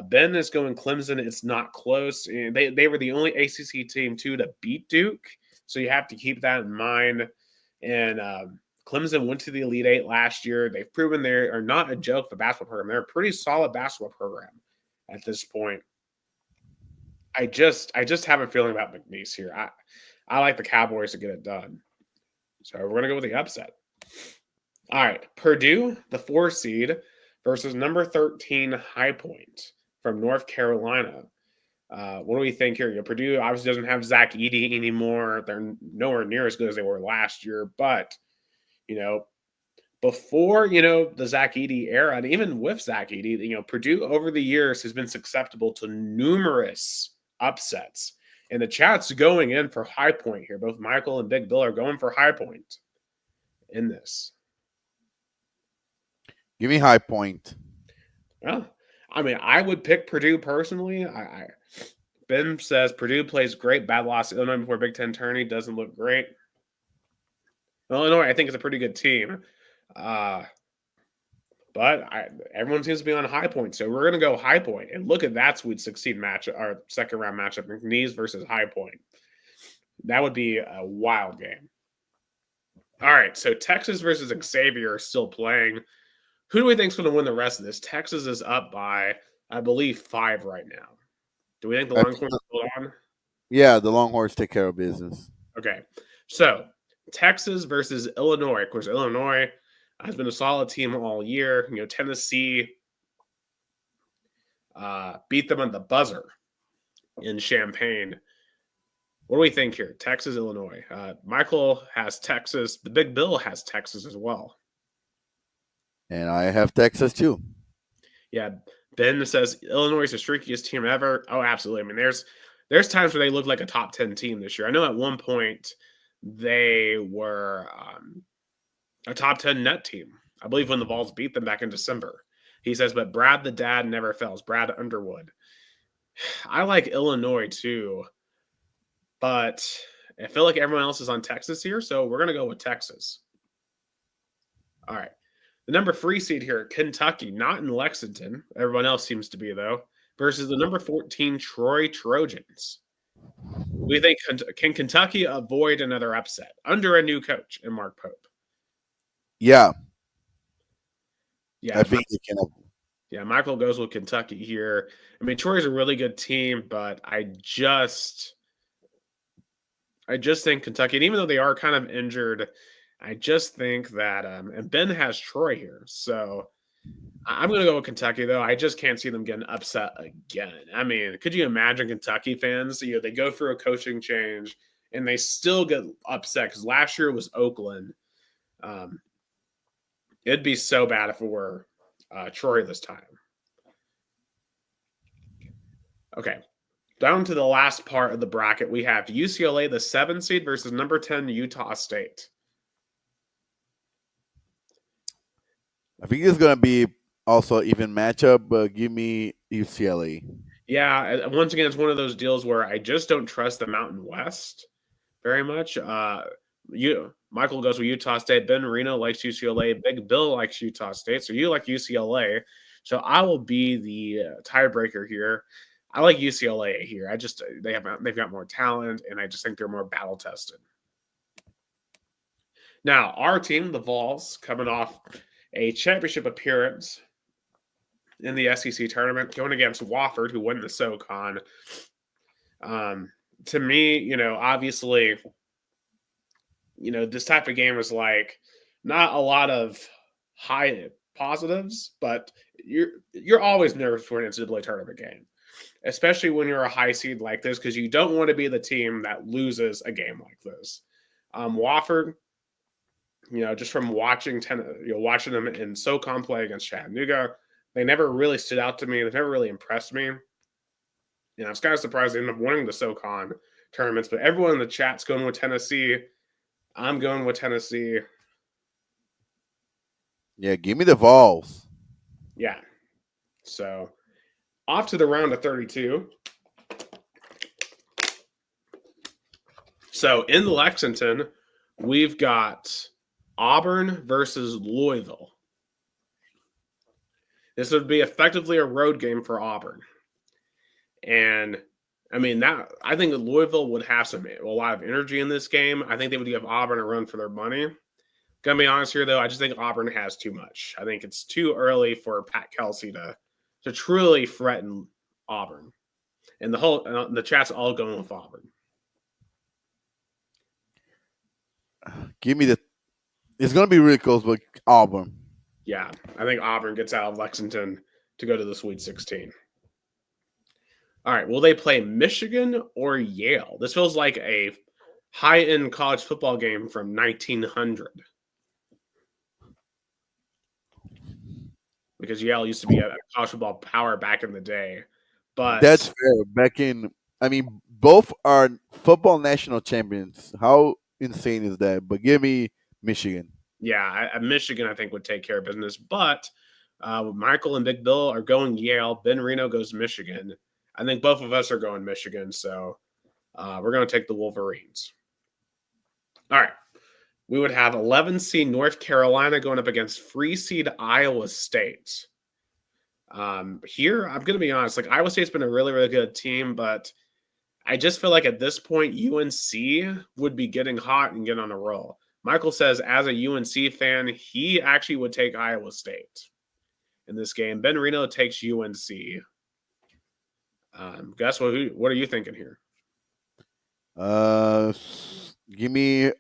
Ben is going Clemson. It's not close. They were the only ACC team too to beat Duke, so you have to keep that in mind. And Clemson went to the Elite Eight last year. They've proven they are not a joke for basketball program. They're a pretty solid basketball program at this point. I just have a feeling about McNeese here. I like the Cowboys to get it done. So we're gonna go with the upset. All right, Purdue, the 4 seed, versus number 13 High Point from North Carolina. What do we think here? Purdue obviously doesn't have Zach Edey anymore. They're nowhere near as good as they were last year. But you know, before the Zach Edey era, and even with Zach Edey, Purdue over the years has been susceptible to numerous upsets. And the chat's going in for High Point here. Both Michael and Big Bill are going for High Point in this. Give me High Point. Well, I mean, I would pick Purdue personally. Ben says Purdue plays great. Bad loss to Illinois before Big Ten tourney. Doesn't look great. Well, Illinois, I think, is a pretty good team. But everyone seems to be on High Point. So we're going to go High Point. And look at that Sweet 16 match, our second round matchup, McNeese versus High Point. That would be a wild game. All right, so Texas versus Xavier are still playing. Who do we think is going to win the rest of this? Texas is up by, I believe, 5 right now. Do we think the Longhorns hold on? Yeah, the Longhorns take care of business. Okay, so Texas versus Illinois. Of course, Illinois has been a solid team all year. Tennessee beat them on the buzzer in Champaign. What do we think here? Texas, Illinois. Michael has Texas. The Big Bill has Texas as well. And I have Texas too. Yeah, Ben says Illinois is the streakiest team ever. Oh, absolutely. I mean, there's times where they look like a top 10 team this year. I know at one point they were a top 10 net team. I believe when the Vols beat them back in December. He says, but Brad the dad never fails. Brad Underwood. I like Illinois too, but I feel like everyone else is on Texas here, so we're going to go with Texas. All right. The number 3 seed here, Kentucky, not in Lexington. Everyone else seems to be, though, versus the number 14 Troy Trojans. We think, can Kentucky avoid another upset under a new coach in Mark Pope? Yeah. Yeah, I think they can. Yeah, Michael goes with Kentucky here. I mean, Troy's a really good team, but I just think Kentucky, and even though they are kind of injured, I just think that, and Ben has Troy here, so I'm going to go with Kentucky, though. I just can't see them getting upset again. I mean, could you imagine Kentucky fans? They go through a coaching change, and they still get upset because last year was Oakland. It'd be so bad if it were Troy this time. Okay. Down to the last part of the bracket, we have UCLA, the 7 seed, versus number 10, Utah State. I think it's going to be also even matchup, but give me UCLA. Yeah, once again, it's one of those deals where I just don't trust the Mountain West very much. Michael goes with Utah State. Ben Reno likes UCLA. Big Bill likes Utah State. So you like UCLA. So I will be the tiebreaker here. I like UCLA here. They've got more talent, and I just think they're more battle tested. Now, our team, the Vols, coming off a championship appearance in the SEC tournament, going against Wofford, who won the SoCon. To me, obviously, this type of game is like not a lot of high positives, but you're always nervous for an NCAA tournament game, especially when you're a high seed like this, because you don't want to be the team that loses a game like this. Wofford, just from watching watching them in SoCon play against Chattanooga, they never really stood out to me. They've never really impressed me. I was kind of surprised they ended up winning the SoCon tournaments, but everyone in the chat's going with Tennessee. I'm going with Tennessee. Yeah, give me the Vols. Yeah. So, off to the round of 32. So, in Lexington, we've got Auburn versus Louisville. This would be effectively a road game for Auburn. And I mean, I think that Louisville would have a lot of energy in this game. I think they would give Auburn a run for their money. Gonna be honest here, though, I just think Auburn has too much. I think it's too early for Pat Kelsey to truly threaten Auburn. And the chat's all going with Auburn. Give me the. It's gonna be really close, but Auburn. Yeah, I think Auburn gets out of Lexington to go to the Sweet 16. All right, will they play Michigan or Yale? This feels like a high-end college football game from 1900 because Yale used to be a college football power back in the day. But That's fair. Back in, I mean, both are football national champions. How insane is that? But give me Michigan. yeah, Michigan I think would take care of business. But Michael and Big Bill are going Yale. Ben Reno goes Michigan. I think both of us are going Michigan, so we're going to take the Wolverines. All right. We would have 11 seed North Carolina going up against free seed Iowa State. Here, I'm going to be honest. Like Iowa State's been a really, really good team, but I just feel like at this point, UNC would be getting hot and getting on a roll. Michael says, as a UNC fan, he actually would take Iowa State in this game. Ben Reno takes UNC. Guess what? What are you thinking here? Uh, Give me.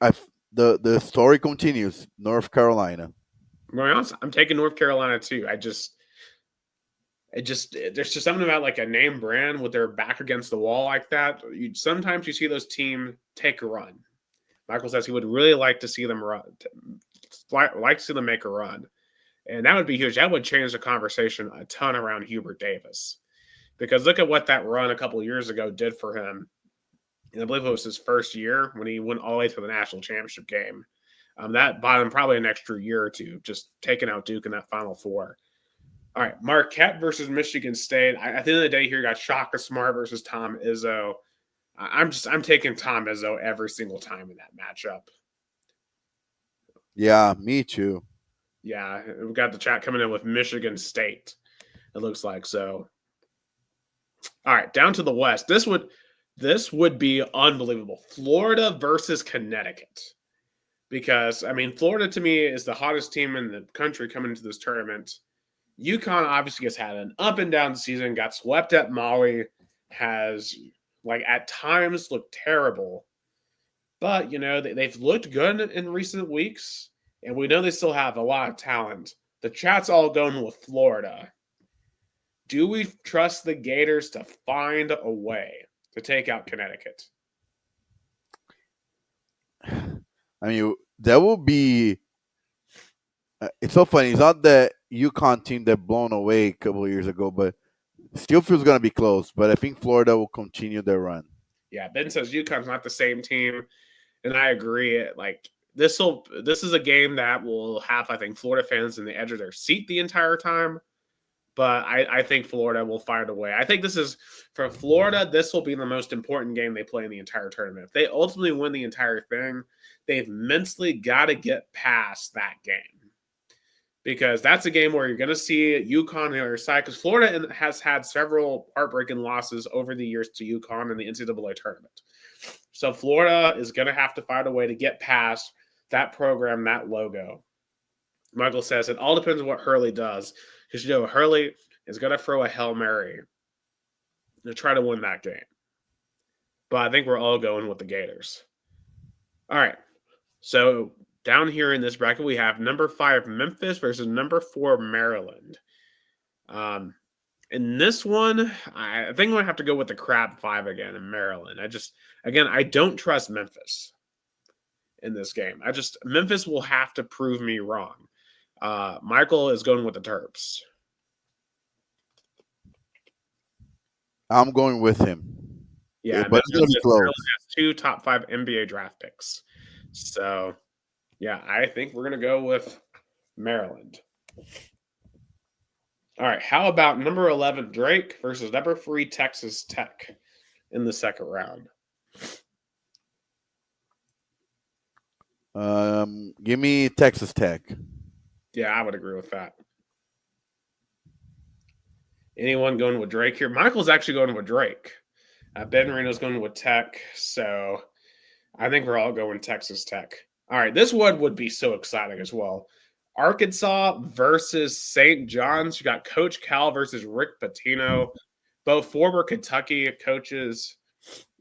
The story continues. North Carolina. I'm taking North Carolina too. There's just something about like a name brand with their back against the wall like that. Sometimes you see those teams take a run. Michael says he would really like to see them run, like to see them make a run, and that would be huge. That would change the conversation a ton around Hubert Davis, because look at what that run a couple of years ago did for him. And I believe it was his first year when he went all the way to the national championship game. That bought him probably an extra year or two, just taking out Duke in that Final Four. All right, Marquette versus Michigan State. At the end of the day, here you got Shaka Smart versus Tom Izzo. I'm taking Tom Izzo every single time in that matchup. Yeah, me too. Yeah, we've got the chat coming in with Michigan State. It looks like so. All right, down to the West. This would be unbelievable. Florida versus Connecticut. Because I mean, Florida to me is the hottest team in the country coming into this tournament. UConn obviously has had an up and down season, got swept at Maui, has like at times looked terrible. But, they've looked good in recent weeks, and we know they still have a lot of talent. The chat's all going with Florida. Do we trust the Gators to find a way to take out Connecticut? I mean, that will be. It's so funny. It's not the UConn team that blown away a couple of years ago, but still feels gonna be close. But I think Florida will continue their run. Yeah, Ben says UConn's not the same team, and I agree. Like this is a game that will have, I think, Florida fans in the edge of their seat the entire time. But I think Florida will find a way. I think this is for Florida. This will be the most important game they play in the entire tournament. If they ultimately win the entire thing, they've mentally got to get past that game, because that's a game where you're going to see UConn on the other side. Because Florida has had several heartbreaking losses over the years to UConn in the NCAA tournament. So Florida is going to have to find a way to get past that program, that logo. Michael says it all depends on what Hurley does. Because, Hurley is going to throw a Hail Mary to try to win that game. But I think we're all going with the Gators. All right. So down here in this bracket, we have number 5 Memphis versus number 4 Maryland. In this one, I think I'm going to have to go with the Crab 5 again in Maryland. I don't trust Memphis in this game. Memphis will have to prove me wrong. Michael is going with the Terps. I'm going with him. Yeah, but it's gonna be close. Has 2 top 5 NBA draft picks. So, yeah, I think we're going to go with Maryland. All right, how about number 11 Drake versus number 3 Texas Tech in the second round? Give me Texas Tech. Yeah, I would agree with that. Anyone going with Drake here? Michael's actually going with Drake. Ben Reno's going with Tech. So I think we're all going Texas Tech. All right, this one would be so exciting as well. Arkansas versus St. John's. You got Coach Cal versus Rick Pitino. both former Kentucky coaches.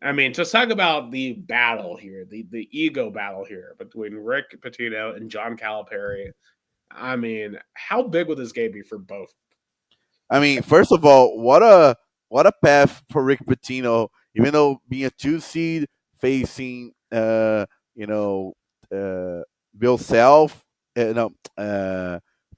I mean, just talk about the battle here, the ego battle here between Rick Pitino and John Calipari. I mean, how big would this game be for both? I mean, first of all, what a path for Rick Pitino. Even though being a 2 seed, facing you know uh, Bill Self, no,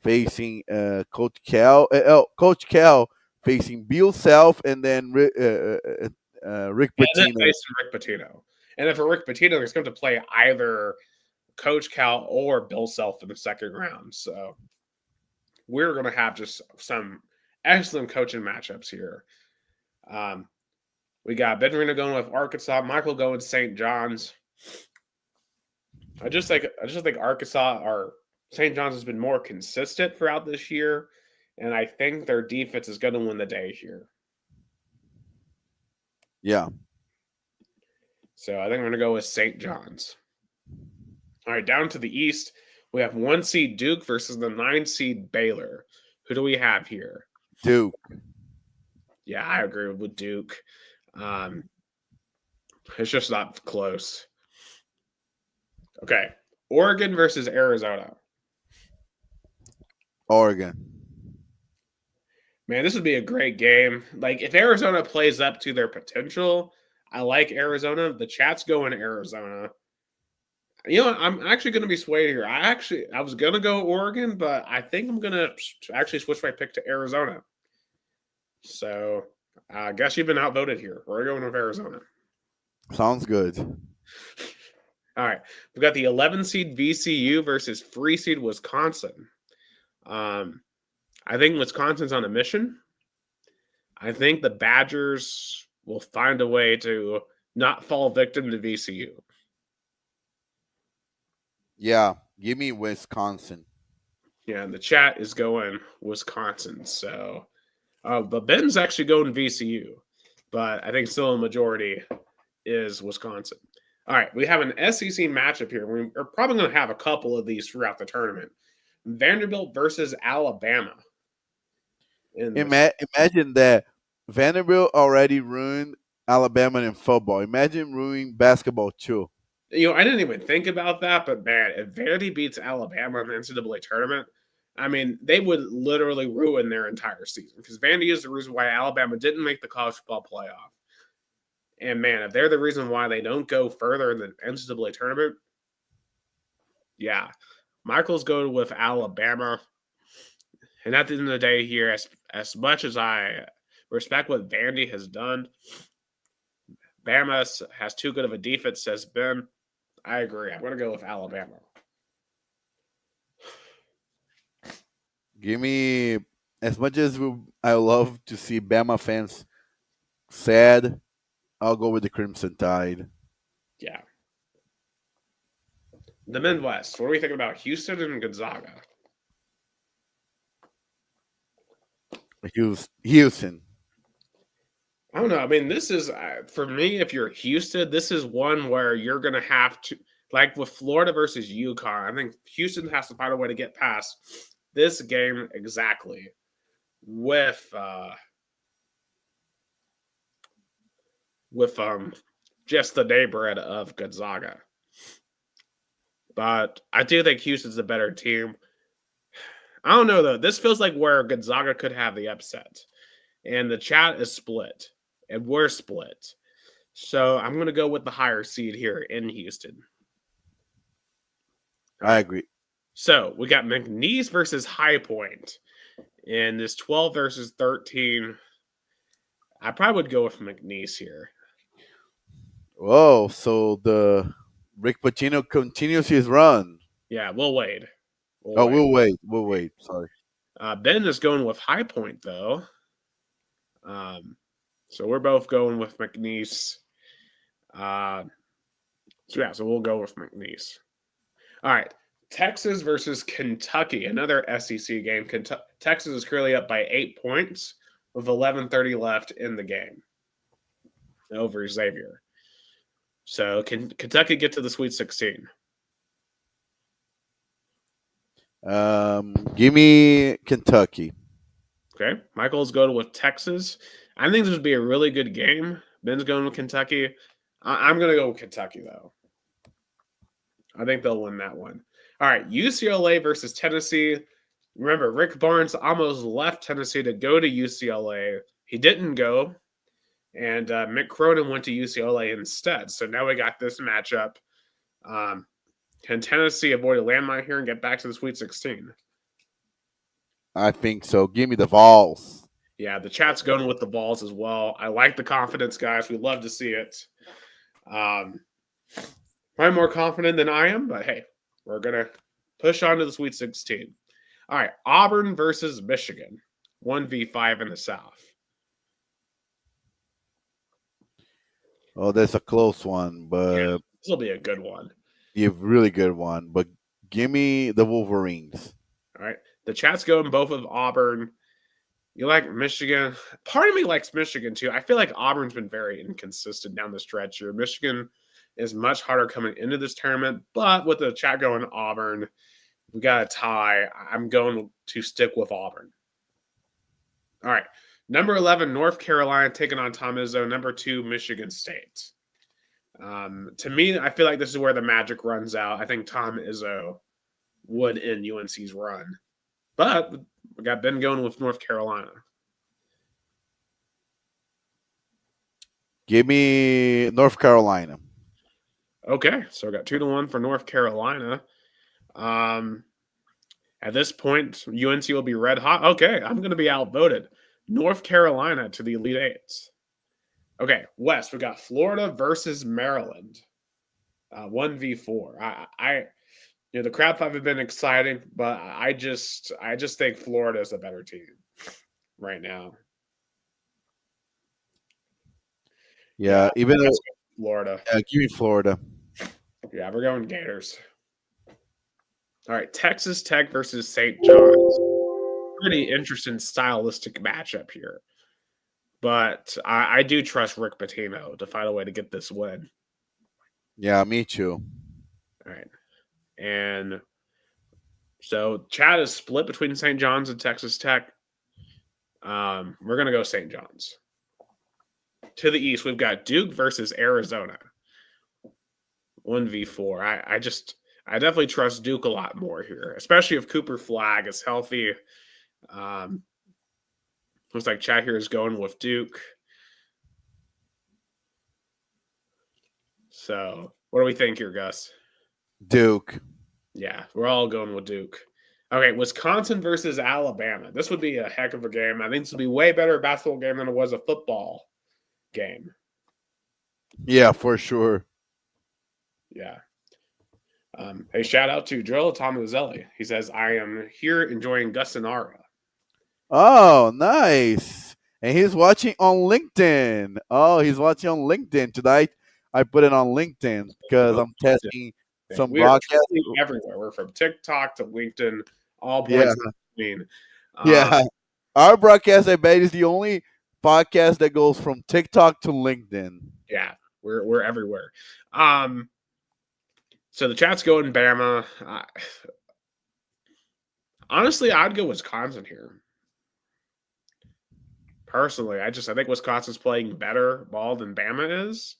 facing Coach Cal facing Bill Self, and then Rick And then Pitino. facing Rick Pitino. And then for Rick Pitino, he's going to play either Coach Cal or Bill Self in the second round. So we're going to have just some excellent coaching matchups here. Um, we got Ben Reno going with Arkansas, Michael going with St. John's. I just think Arkansas or St. John's has been more consistent throughout this year, and I think their defense is going to win the day here. Yeah, So I think I'm going to go with St. John's. All right, down to the East, we have 1 seed Duke versus the 9 seed Baylor. Who do we have here? Duke. Yeah, I agree with Duke. Um, it's just not close. Okay, Oregon versus Arizona. Oregon. Man, this would be a great game. Like, if Arizona plays up to their potential, I like Arizona. The chat's going Arizona. You know, I'm actually going to be swayed here. I was going to go Oregon, but I think I'm going to actually switch my pick to Arizona. So I guess you've been outvoted here. We're going with Arizona. Sounds good. All right. We've got the 11 seed VCU versus 3 seed Wisconsin. I think Wisconsin's on a mission. I think the Badgers will find a way to not fall victim to VCU. Yeah, give me Wisconsin. Yeah, and the chat is going Wisconsin. So, but Ben's actually going VCU, but I think still a majority is Wisconsin. All right, we have an SEC matchup here. We're probably going to have a couple of these throughout the tournament. Vanderbilt versus Alabama. Imagine that Vanderbilt already ruined Alabama in football. Imagine ruining basketball too. You know, I didn't even think about that, but man, if Vandy beats Alabama in the NCAA tournament, I mean, they would literally ruin their entire season because Vandy is the reason why Alabama didn't make the college football playoff. And man, if they're the reason why they don't go further in the NCAA tournament, yeah, Michael's going with Alabama. And at the end of the day, here, as much as I respect what Vandy has done, Bama has too good of a defense, says Ben. I agree. I'm going to go with Alabama. Give me as much as I love to see Bama fans sad. I'll go with the Crimson Tide. Yeah. The Midwest. What are we thinking about Houston and Gonzaga? Houston. I don't know. I mean, this is for me. If you're Houston, this is one where you're going to have to, like with Florida versus UConn. I think Houston has to find a way to get past this game exactly with just the neighborhood of Gonzaga. But I do think Houston's a better team. I don't know though. This feels like where Gonzaga could have the upset, and the chat is split, and we're split. So I'm going to go with the higher seed here in Houston. I agree. So we got McNeese versus High Point in this 12 versus 13. I probably would go with McNeese here. Whoa! So the Rick Pitino continues his run. Yeah, we'll wait. We'll wait. We'll wait. Sorry. Ben is going with High Point though. So we're both going with McNeese. So we'll go with McNeese. All right. Texas versus Kentucky, another SEC game. Texas is currently up by 8 points with 11:30 left in the game over Xavier. So can Kentucky get to the Sweet 16? Give me Kentucky. Okay. Michael's going with Texas. I think this would be a really good game. Ben's going with Kentucky. I'm going to go with Kentucky, though. I think they'll win that one. All right, UCLA versus Tennessee. Remember, Rick Barnes almost left Tennessee to go to UCLA. He didn't go, and Mick Cronin went to UCLA instead. So now we got this matchup. Um, can Tennessee avoid a landmine here and get back to the Sweet 16? I think so. Give me the Vols. Yeah, the chat's going with the balls as well. I like the confidence, guys. We love to see it. Probably more confident than I am, but hey, we're going to push on to the Sweet 16. All right, Auburn versus Michigan. 1v5 in the South. Oh, that's a close one, Yeah, but this will be a good one. a really good one. But give me the Wolverines. All right, the chat's going both of Auburn. You like Michigan? Part of me likes Michigan too. I feel like Auburn's been very inconsistent down the stretch here. Michigan is much harder coming into this tournament, but with the chat going Auburn, we got a tie. I'm going to stick with Auburn. All right. Number 11, North Carolina taking on Tom Izzo. Number 2, Michigan State. To me, I feel like this is where the magic runs out. I think Tom Izzo would end UNC's run. But we got Ben going with North Carolina. Give me North Carolina. Okay, so we got 2-1 for North Carolina. At this point, UNC will be red hot. Okay, I'm going to be outvoted. North Carolina to the Elite Eight. Okay, West, we got Florida versus Maryland. 1v4. The Crab Five have been exciting, but I just think Florida is a better team right now. Yeah, even though Florida. give me Florida. Yeah, we're going Gators. All right, Texas Tech versus St. John's. Pretty interesting stylistic matchup here. But I do trust Rick Pitino to find a way to get this win. Yeah, me too. All right. And so Chad is split between St. John's and Texas Tech. We're going to go St. John's. To the east, we've got Duke versus Arizona. 1v4. I definitely trust Duke a lot more here, especially if Cooper Flagg is healthy. Looks like Chad here is going with Duke. So, what do we think here, Gus? Duke. Yeah, we're all going with Duke. Okay, Wisconsin versus Alabama. This would be a heck of a game. I think this would be way better basketball game than it was a football game. Yeah, for sure. Yeah. Hey, shout out to Drill Tomazelli. He says, I am here enjoying Gus and Ara. Oh, nice. And he's watching on LinkedIn. Oh, he's watching on LinkedIn tonight. I put it on LinkedIn because I'm testing some broadcasts everywhere. We're from TikTok to LinkedIn, all points in between. Yeah. Our broadcast, I bet, is the only podcast that goes from TikTok to LinkedIn. Yeah, we're everywhere. So the chat's going Bama. Honestly, I'd go Wisconsin here. Personally, I think Wisconsin's playing better ball than Bama is.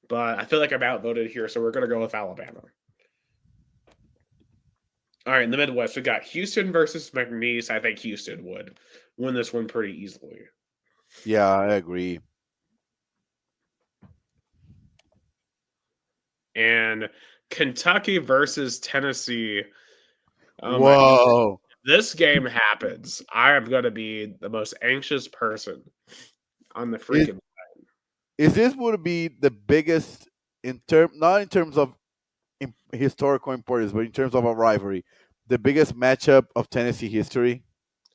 But I feel like I'm outvoted here, so we're going to go with Alabama. All right, in the Midwest, we got Houston versus McNeese. I think Houston would win this one pretty easily. Yeah, I agree. And Kentucky versus Tennessee. Oh whoa. This game happens. I am going to be the most anxious person on the freaking plane. Is this would be the biggest not in terms of historical importance, but in terms of a rivalry, the biggest matchup of Tennessee history?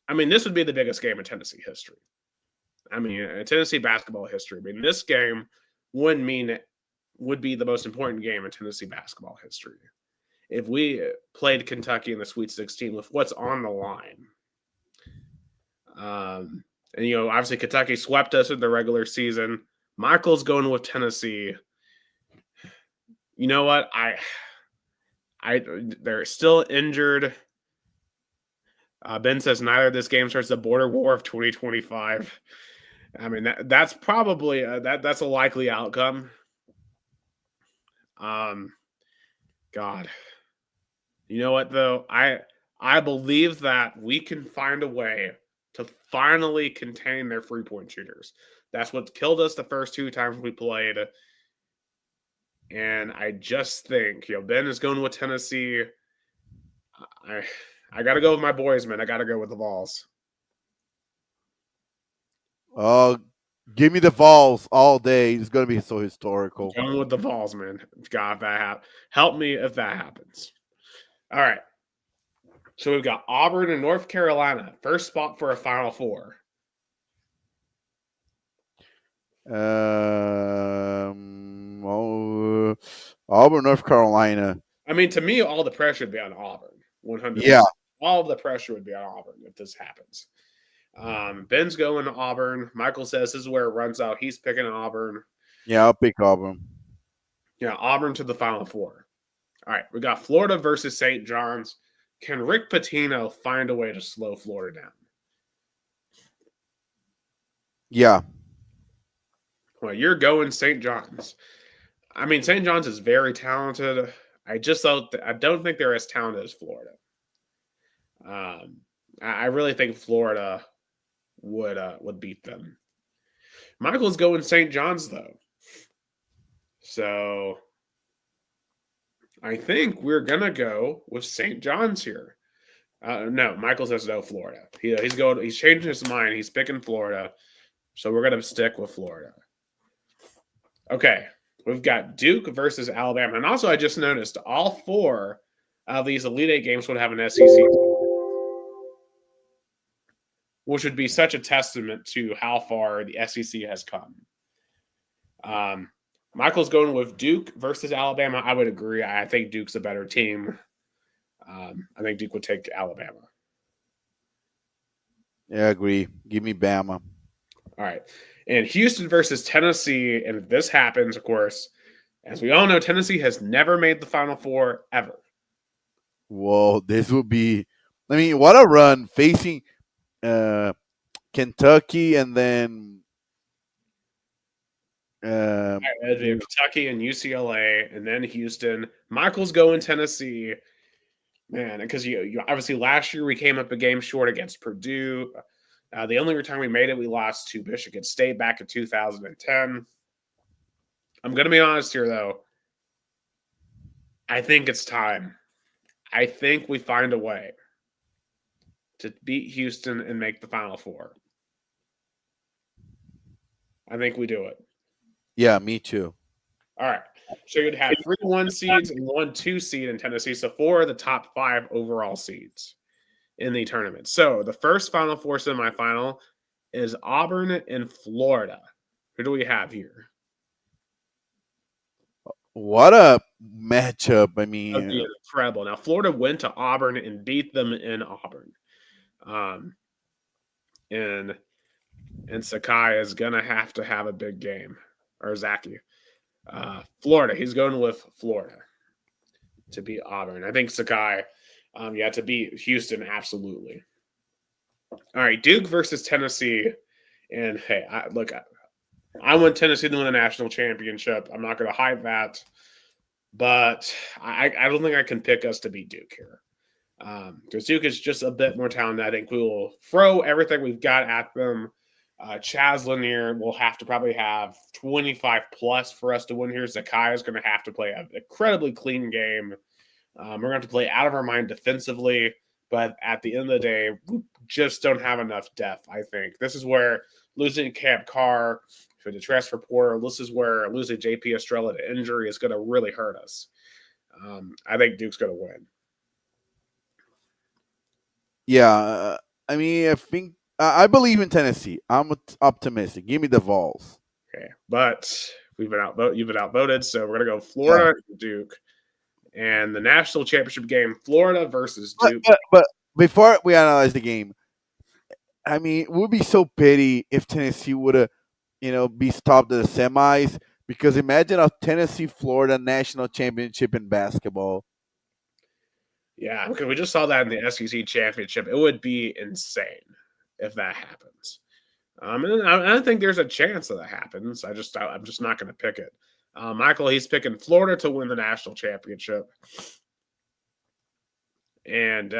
I mean, this would be the biggest game in Tennessee history. I mean, Tennessee basketball history. I mean, this game would be the most important game in Tennessee basketball history. If we played Kentucky in the Sweet 16 with what's on the line. And, obviously Kentucky swept us in the regular season. Michael's going with Tennessee. You know what? They're still injured. Ben says neither of this game starts the border war of 2025. I mean that's probably that's a likely outcome. Um, God, you know what though? I believe that we can find a way to finally contain their 3-point shooters. That's what killed us the first two times we played. And I just think, Ben is going with Tennessee. I I gotta go with my boys, man. I gotta go with the Vols. Uh, give me the Vols all day. It's gonna be so historical. Going with the Vols, man. God, if help me if that happens. All right. So we've got Auburn and North Carolina. First spot for a Final Four. Auburn, North Carolina. I mean, to me, all the pressure would be on Auburn. 100%. Yeah, All of the pressure would be on Auburn if this happens. Ben's going to Auburn. Michael says this is where it runs out. He's picking Auburn. yeah, I'll pick Auburn. Yeah, Auburn to the Final Four. All right, we got Florida versus St. John's. Can Rick Pitino find a way to slow Florida down? Yeah, Well, you're going St. John's. I mean, St. John's is very talented. I don't think they're as talented as Florida. I really think Florida would beat them. Michael's going St. John's though, so I think we're gonna go with St. John's here. No, Michael says no, Florida. He's going. He's changing his mind. He's picking Florida, so we're gonna stick with Florida. Okay, we've got Duke versus Alabama, and also I just noticed all four of these Elite Eight games would have an SEC team, which would be such a testament to how far the SEC has come. Michael's going with Duke versus Alabama. I would agree. I think Duke's a better team. I think Duke would take Alabama. yeah, I agree. Give me Bama. All right. And Houston versus Tennessee. And if this happens, of course, as we all know, Tennessee has never made the Final Four ever. Whoa, this would be. I mean, what a run facing Kentucky and then. Kentucky and UCLA, and then Houston. Michael's going Tennessee. Man, because you obviously last year we came up a game short against Purdue. The only time we made it, we lost to Michigan State back in 2010. I'm going to be honest here, though. I think it's time. I think we find a way to beat Houston and make the Final Four. I think we do it. Yeah, me too. All right. So you'd have 3 1 seeds and 1 2 seed in Tennessee. So 4 of the top 5 overall seeds in the tournament. So the first Final Four semifinal is Auburn and Florida. Who do we have here? What a matchup. I mean, incredible. Now, Florida went to Auburn and beat them in Auburn. And Sakai is going to have a big game. Or Zaki. Florida. He's going with Florida to beat Auburn. I think Sakai, to beat Houston, absolutely. All right, Duke versus Tennessee. And, hey, I want Tennessee to win the national championship. I'm not going to hide that. But I don't think I can pick us to beat Duke here. Because Duke is just a bit more talented. I think we will throw everything we've got at them. Chaz Lanier will have to probably have 25 plus for us to win here. Zakai is going to have to play an incredibly clean game. We're going to have to play out of our mind defensively. But at the end of the day, we just don't have enough depth, I think. This is where losing Camp Carr for the transfer portal, this is where losing JP Estrella to injury is going to really hurt us. I think Duke's going to win. Yeah, I mean, I believe in Tennessee. I'm optimistic. Give me the Vols. Okay, but you've been outvoted, so we're gonna go Florida and Duke, and the national championship game, Florida versus Duke. But before we analyze the game, I mean, it would be so pity if Tennessee would have, be stopped at the semis. Because imagine a Tennessee Florida national championship in basketball. Yeah, because we just saw that in the SEC championship. It would be insane if that happens. And I think there's a chance that happens. I'm just not going to pick it. Michael, he's picking Florida to win the national championship, and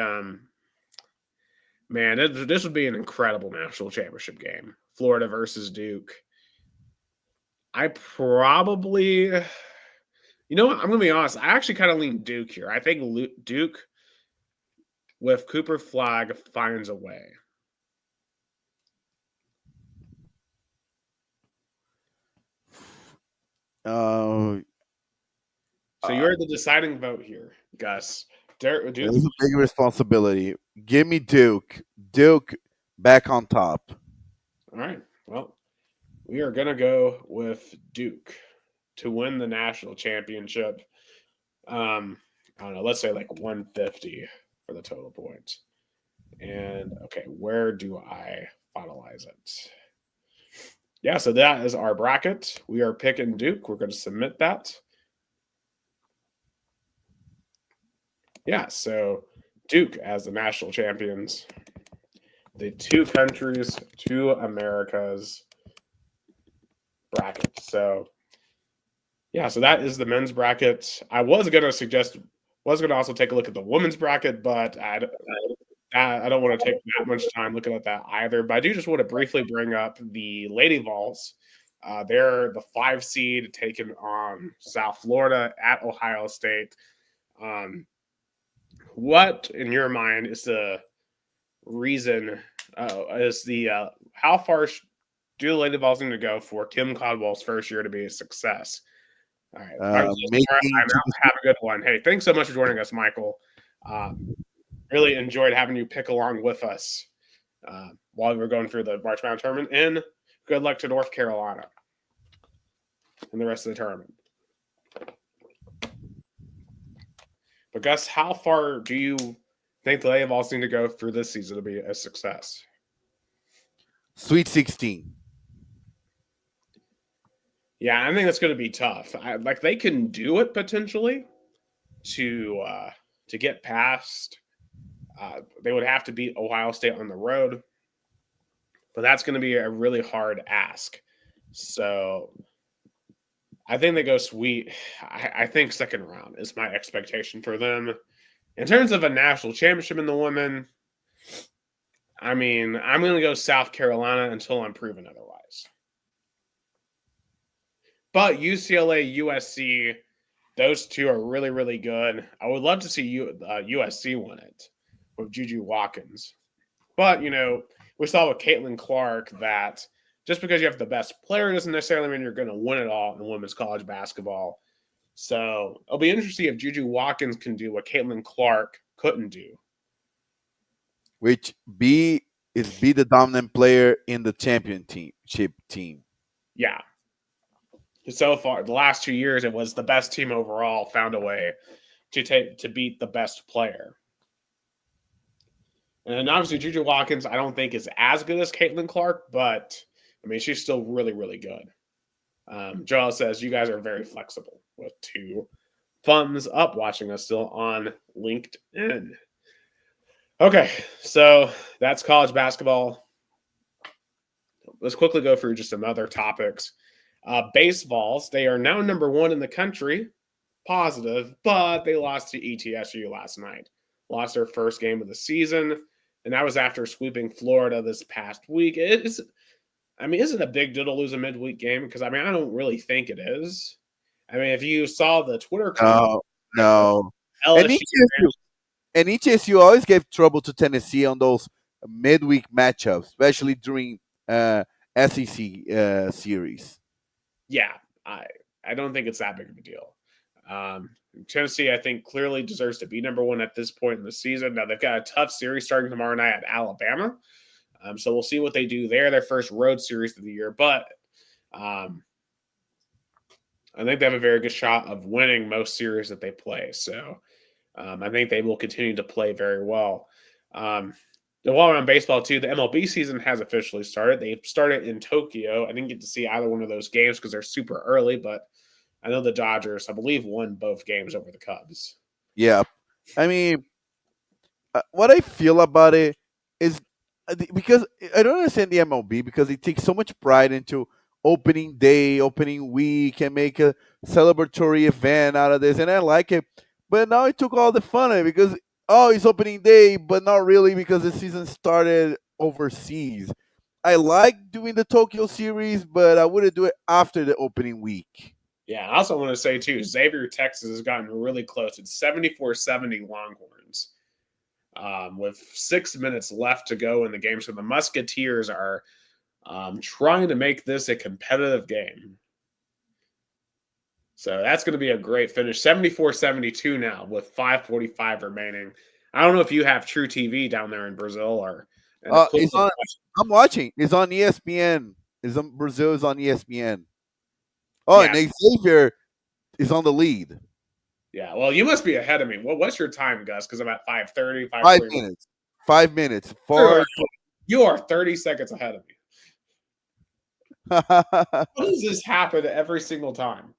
man, this would be an incredible national championship game. Florida versus Duke. I probably, you know what? I'm going to be honest. I actually kind of lean Duke here. I think Duke with Cooper Flag finds a way. Uh, So you're the deciding vote here, Gus. Duke. it's a big responsibility. Give me Duke. Duke back on top. All right. Well, we are going to go with Duke to win the national championship. I don't know. Let's say like 150 for the total points. And okay, where do I finalize it? Yeah, so that is our bracket. We are picking Duke. We're going to submit that. Yeah, so Duke as the national champions. The two countries, two Americas bracket. So yeah, so that is the men's bracket. I was going to suggest, was going to also take a look at the women's bracket, but I don't want to take that much time looking at that either. But I do just want to briefly bring up the Lady Vols. They're the 5 seed taking on South Florida at Ohio State. What, in your mind, is the reason? Is the how far do the Lady Vols need to go for Kim Caldwell's first year to be a success? All right, Making I'm out. Have a good one. Hey, thanks so much for joining us, Michael. Really enjoyed having you pick along with us while we were going through the March Madness tournament. And good luck to North Carolina and the rest of the tournament. But Gus, how far do you think the Lady Vols need to go through this season to be a success? Sweet 16. Yeah, I think that's going to be tough. Like they can do it potentially to get past. They would have to beat Ohio State on the road, but that's going to be a really hard ask. So I think they go sweet. I think second round is my expectation for them. In terms of a national championship in the women, I mean, I'm going to go South Carolina until I'm proven otherwise. But UCLA, USC, those two are really, really good. I would love to see USC win it with Juju Watkins. But, we saw with Caitlin Clark that just because you have the best player doesn't necessarily mean you're going to win it all in women's college basketball. So it'll be interesting if Juju Watkins can do what Caitlin Clark couldn't do. Which be the dominant player in the championship team. Yeah. So far, the last 2 years, it was the best team overall found a way to beat the best player. And obviously, Juju Watkins, I don't think is as good as Caitlin Clark, but I mean, she's still really, really good. Joel says you guys are very flexible with 2 thumbs up watching us still on LinkedIn. Okay, so that's college basketball. Let's quickly go through just some other topics. Baseballs, they are now number 1 in the country, positive, but they lost to ETSU last night. Lost their first game of the season, and that was after sweeping Florida this past week. Is it a big deal to lose a midweek game? Because, I don't really think it is. If you saw the Twitter comment, No. LSU And ETSU always gave trouble to Tennessee on those midweek matchups, especially during SEC series. Yeah, I don't think it's that big of a deal. Tennessee, I think, clearly deserves to be number 1 at this point in the season. Now, they've got a tough series starting tomorrow night at Alabama. So we'll see what they do there, their first road series of the year. But I think they have a very good shot of winning most series that they play. So I think they will continue to play very well. While we're on baseball, too, the MLB season has officially started. They started in Tokyo. I didn't get to see either one of those games because they're super early, but I know the Dodgers, I believe, won both games over the Cubs. Yeah. I mean, what I feel about it is because I don't understand the MLB because it takes so much pride into opening day, opening week, and make a celebratory event out of this, and I like it. But now it took all the fun of it because it's opening day, but not really because the season started overseas. I like doing the Tokyo series, but I wouldn't do it after the opening week. Yeah, I also want to say too, Xavier, Texas has gotten really close. It's 74-70 Longhorns. With 6 minutes left to go in the game. So the Musketeers are trying to make this a competitive game. So that's going to be a great finish. 74-72 now with 5:45 remaining. I don't know if you have True TV down there in Brazil or in a close. It's on. I'm watching. It's on ESPN. It's on Brazil. Is on ESPN. Oh, Yeah, and Xavier is on the lead. yeah. Well, you must be ahead of me. What's your time, Gus? Because I'm at 5:30, 5 5:40. minutes. 5 minutes. You are 30 seconds ahead of me. How does this happen every single time?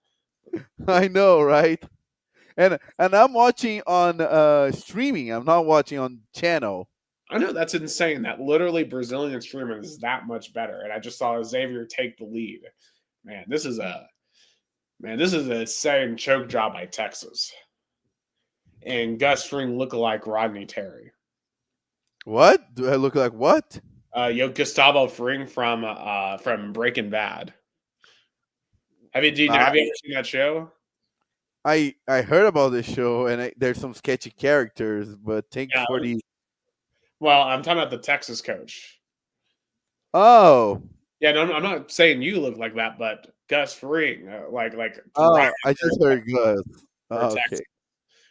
I know, right? And I'm watching on streaming. I'm not watching on channel. I know that's insane. That literally Brazilian streaming is that much better. And I just saw Xavier take the lead. Man, this is an insane choke job by Texas. And Gus Fring look like Rodney Terry. What? Do I look like what? Gustavo Fring from Breaking Bad. Have you I ever seen that show? I heard about this show and there's some sketchy characters, but thanks Yeah. for the. Well, I'm talking about the Texas coach. Oh, Yeah, no, I'm not saying you look like that, but Gus Fring, like right oh, I just heard good. for Oh, Texas. okay.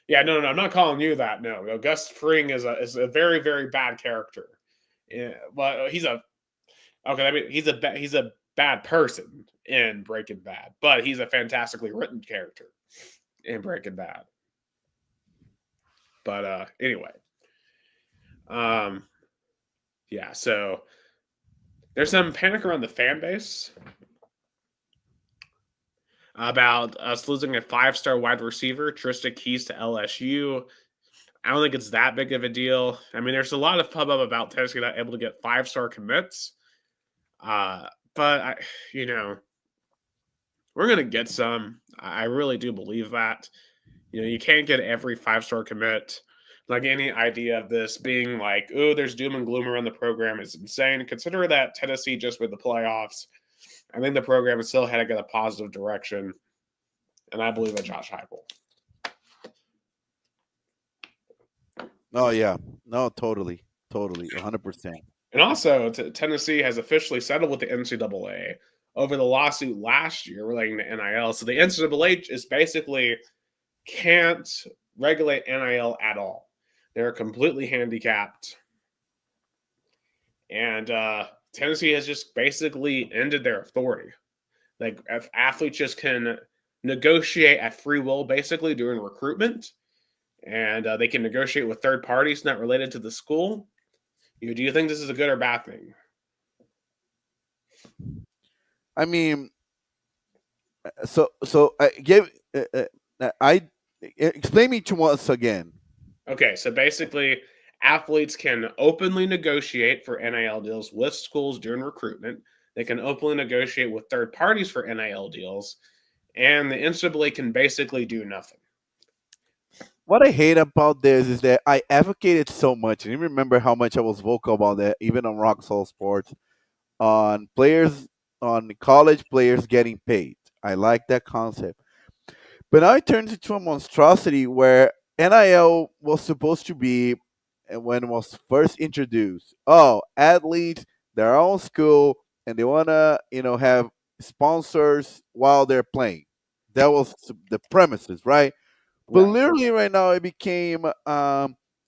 Yeah, no, I'm not calling you that. No, Gus Fring is a very very bad character. Yeah, well, he's a okay. I mean, he's a bad person in Breaking Bad, but he's a fantastically written character in Breaking Bad. But anyway, um, yeah. So there's some panic around the fan base about us losing a 5-star wide receiver, Trista Keys to LSU. I don't think it's that big of a deal. I mean, there's a lot of hubbub about Tennessee not able to get 5-star commits. But you know, we're gonna get some. I really do believe that. You know, you can't get every 5-star commit. Like any idea of this being like, oh, there's doom and gloom around the program is insane. Consider that Tennessee just with the playoffs. I think the program is still heading in a positive direction, and I believe in Josh Heupel. Oh yeah. No, totally. Totally. 100%. And also, Tennessee has officially settled with the NCAA over the lawsuit last year relating to NIL. So the NCAA is basically can't regulate NIL at all. They're completely handicapped. And Tennessee has just basically ended their authority. Like, if athletes just can negotiate at free will, basically during recruitment, and they can negotiate with third parties not related to the school. Do you think this is a good or bad thing? I mean, so I give I explain me to once again. Okay, so basically, athletes can openly negotiate for NIL deals with schools during recruitment. They can openly negotiate with third parties for NIL deals, and the NCAA can basically do nothing. What I hate about this is that I advocated so much, and you remember how much I was vocal about that, even on Rocksoul Sports, on players, on college players getting paid. I like that concept. But now it turns into a monstrosity where NIL was supposed to be, and when it was first introduced, oh, athletes, their own school, and they wanna, have sponsors while they're playing. That was the premises, right? But Right. literally right now it became,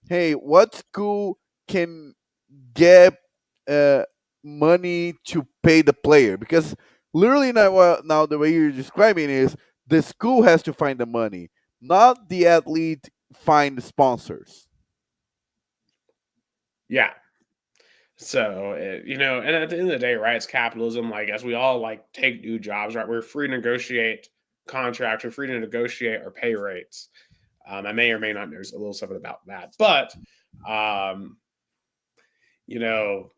hey, what school can get uh, money to pay the player? Because literally now, now the way you're describing is the school has to find the money, not the athlete find the sponsors. Yeah. So, and at the end of the day, right, it's capitalism. Like, as we all like take new jobs, right, we're free to negotiate contracts, we're free to negotiate our pay rates. I may or may not know a little something about that, but Um, you know,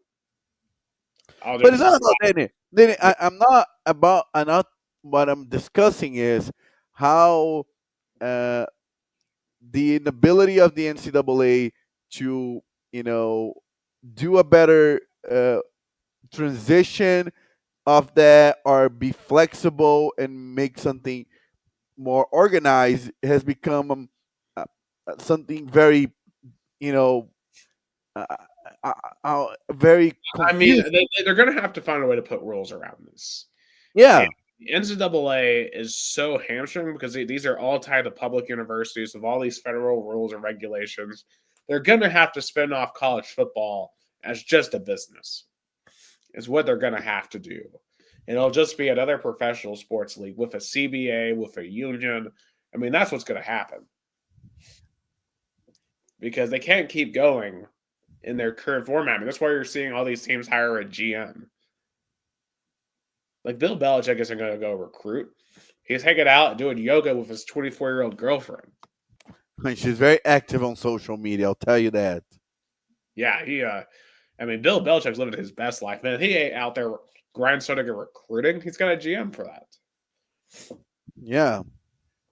I'll But it's not just about Danny. Danny, yeah, I'm not about. I'm not. What I'm discussing is how uh, the inability of the NCAA to, you know, do a better transition of that, or be flexible and make something more organized, has become uh, something very, you know, uh, very I mean, confusing. they're going to have to find a way to put rules around this. And Yeah. the NCAA is so hamstrung because these are all tied to public universities with all these federal rules and regulations. They're going to have to spin off college football as just a business, is what they're going to have to do. And it'll just be another professional sports league with a CBA, with a union. I mean, that's what's going to happen because they can't keep going in their current format. I mean, that's why you're seeing all these teams hire a GM. Like Bill Belichick isn't going to go recruit. He's hanging out doing yoga with his 24-year-old girlfriend. And she's very active on social media, I'll tell you that. Yeah, I mean, Bill Belichick's living his best life, man. He ain't out there grindstoning and recruiting. He's got a GM for that. Yeah.